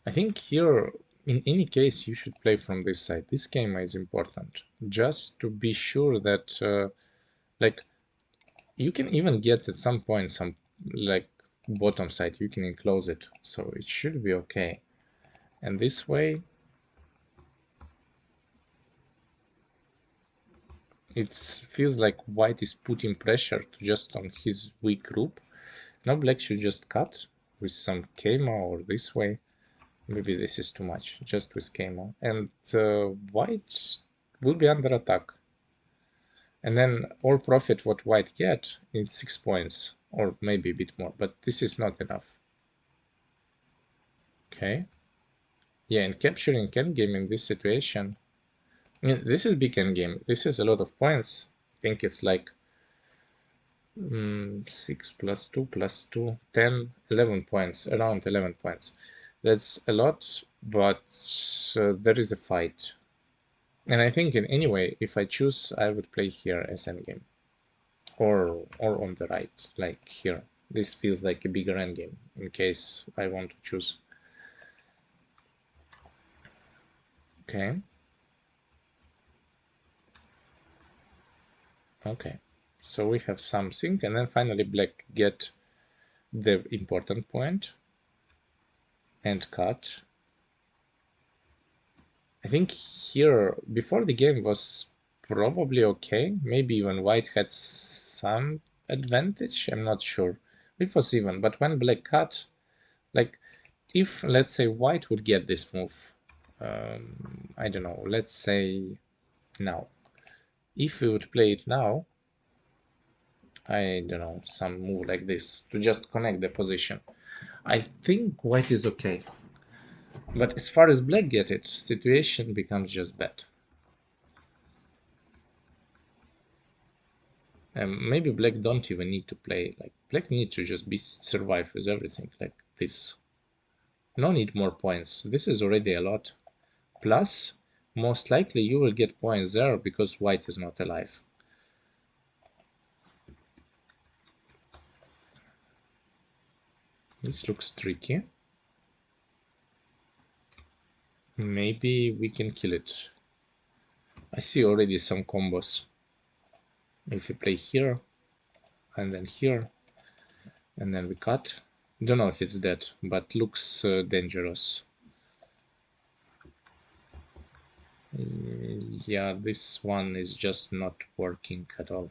I think here, in any case, you should play from this side. This game is important, just to be sure that, like, you can even get at some point some, like, bottom side. You can enclose it, so it should be okay. And this way, it feels like white is putting pressure to just on his weak group. Now black should just cut with some Keima or this way. Maybe this is too much, just with Keima. And white will be under attack. And then all profit what white get is 6 points, or maybe a bit more, but this is not enough. Okay. Yeah, and capturing endgame in this situation, I mean, this is big endgame. This is a lot of points. I think it's like 6 plus 2 plus 2, 10, 11 points, around 11 points. That's a lot, but there is a fight. And I think in any way, if I choose, I would play here as endgame. Or on the right, like here. This feels like a bigger endgame, in case I want to choose. Okay. Okay. So we have something, and then finally black get the important point and cut. I think here, before the game was probably okay. Maybe even white had some advantage. I'm not sure. It was even, but when black cut, like, if, let's say, white would get this move, I don't know, let's say now. If we would play it now, I don't know, some move like this to just connect the position, I think white is okay. But as far as black get it, situation becomes just bad. Maybe black don't even need to play. Like, black need to just be survive with everything like this. No need more points. This is already a lot. Plus, most likely you will get points there because white is not alive. This looks tricky. Maybe we can kill it. I see already some combos. If we play here, and then here, and then we cut. Don't know if it's dead, but looks dangerous. Yeah, this one is just not working at all.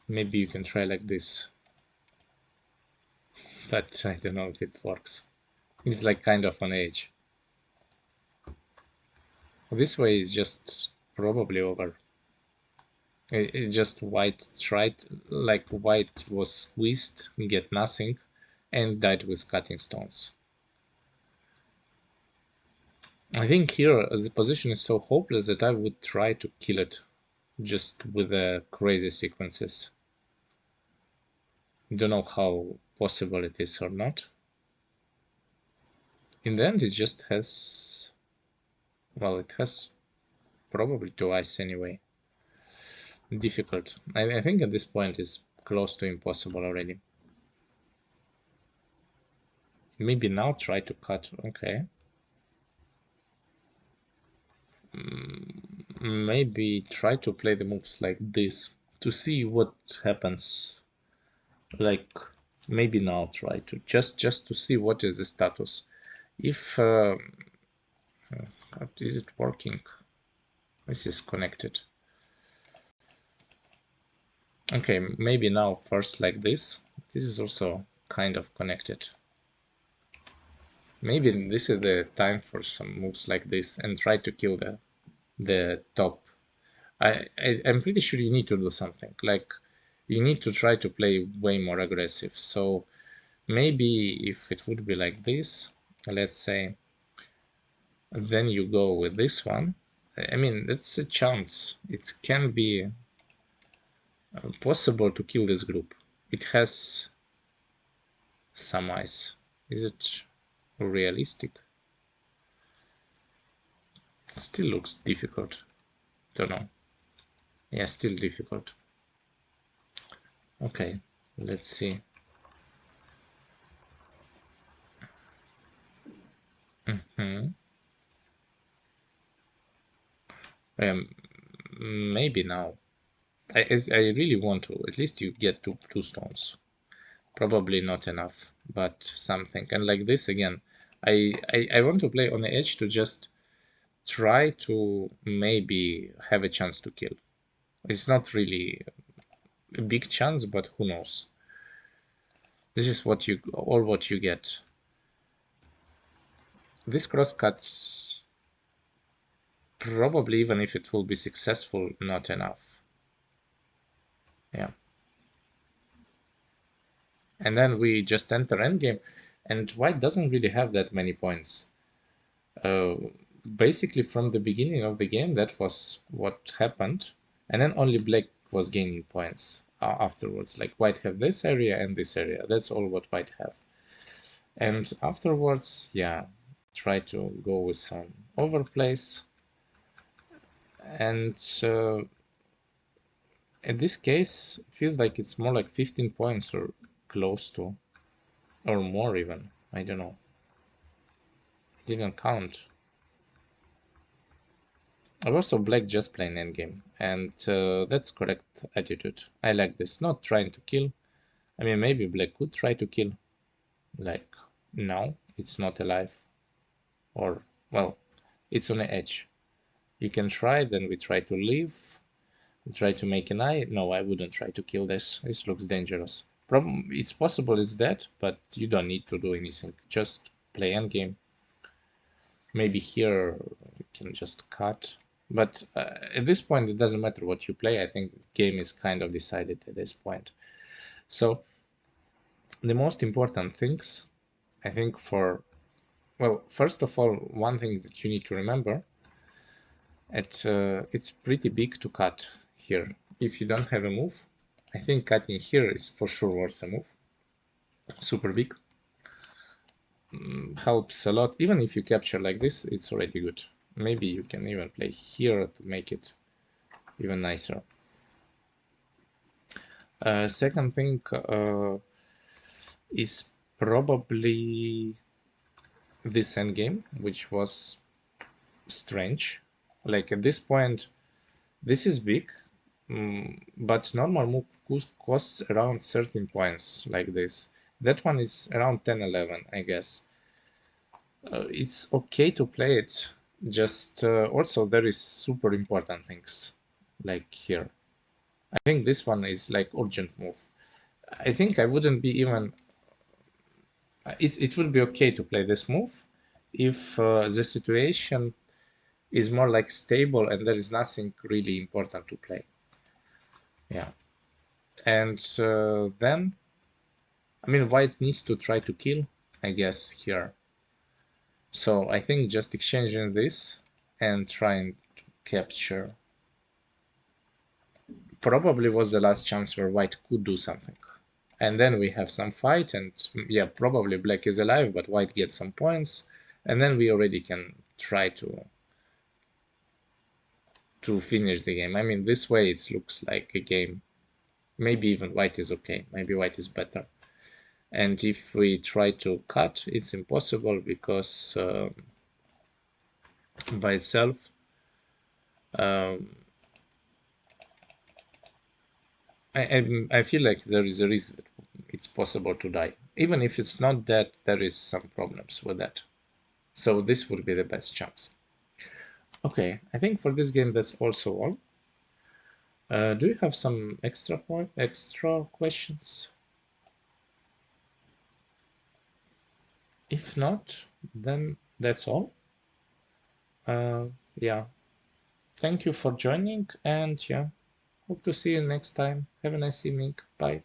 Maybe you can try like this, but I don't know if it works. It's like kind of on edge. This way is just probably over. It just white tried, like white was squeezed, get nothing, and died with cutting stones. I think here the position is so hopeless that I would try to kill it just with the crazy sequences. Don't know how possible it is or not. In the end, it just has, well, it has probably twice anyway. Difficult. I think at this point is close to impossible already. Maybe now try to cut. Okay. Maybe try to play the moves like this to see what happens. Like, maybe now try to just to see what is the status. If is it working? This is connected. Okay, maybe now first like this. This is also kind of connected. Maybe this is the time for some moves like this and try to kill the top. I'm pretty sure you need to do something. Like, you need to try to play way more aggressive. So maybe if it would be like this, let's say, then you go with this one. I mean, that's a chance. It can be possible to kill this group. It has some eyes. Is it realistic? Still looks difficult. Don't know. Yeah, still difficult. Okay, let's see. Maybe now. I really want to. At least you get two stones. Probably not enough, but something. And like this again, I want to play on the edge to just try to maybe have a chance to kill. It's not really a big chance, but who knows? This is what you get. This crosscut, probably even if it will be successful, not enough. Yeah. And then we just enter endgame, and white doesn't really have that many points. Basically, from the beginning of the game, that was what happened, and then only black was gaining points afterwards. Like, white have this area and this area. That's all what white have. And afterwards, yeah, try to go with some overplays. And in this case, it feels like it's more like 15 points or close to, or more even. I don't know. Didn't count. Also, black just playing endgame, and that's correct attitude. I like this. Not trying to kill. I mean, maybe black could try to kill, like now, it's not alive. Or, well, it's on the edge. You can try, then we try to leave. We try to make an eye. No, I wouldn't try to kill this. This looks dangerous. It's possible it's dead, but you don't need to do anything. Just play endgame. Maybe here you can just cut. But at this point, it doesn't matter what you play. I think the game is kind of decided at this point. So the most important things, I think well, first of all, one thing that you need to remember, it's pretty big to cut here. If you don't have a move, I think cutting here is for sure worth a move. Super big. Helps a lot. Even if you capture like this, it's already good. Maybe you can even play here to make it even nicer. Second thing is probably this endgame, which was strange. Like at this point, this is big, but normal move costs around 13 points like this. That one is around 10, 11, I guess. It's okay to play it, just also there is super important things like here. I think this one is like urgent move. I think I wouldn't be even, it would be okay to play this move if the situation is more like stable and there is nothing really important to play. Yeah. And then, I mean, white needs to try to kill, I guess, here. So I think just exchanging this and trying to capture probably was the last chance where white could do something. And then we have some fight, and yeah, probably black is alive, but white gets some points, and then we already can try to finish the game. I mean, this way it looks like a game. Maybe even white is okay. Maybe white is better. And if we try to cut, it's impossible because by itself, I feel like there is a risk that it's possible to die. Even if it's not that, there is some problems with that. So this would be the best chance. Okay, I think for this game that's also all. Do you have some extra questions? If not, then that's all. Yeah, thank you for joining, and yeah, hope to see you next time. Have a nice evening. Bye.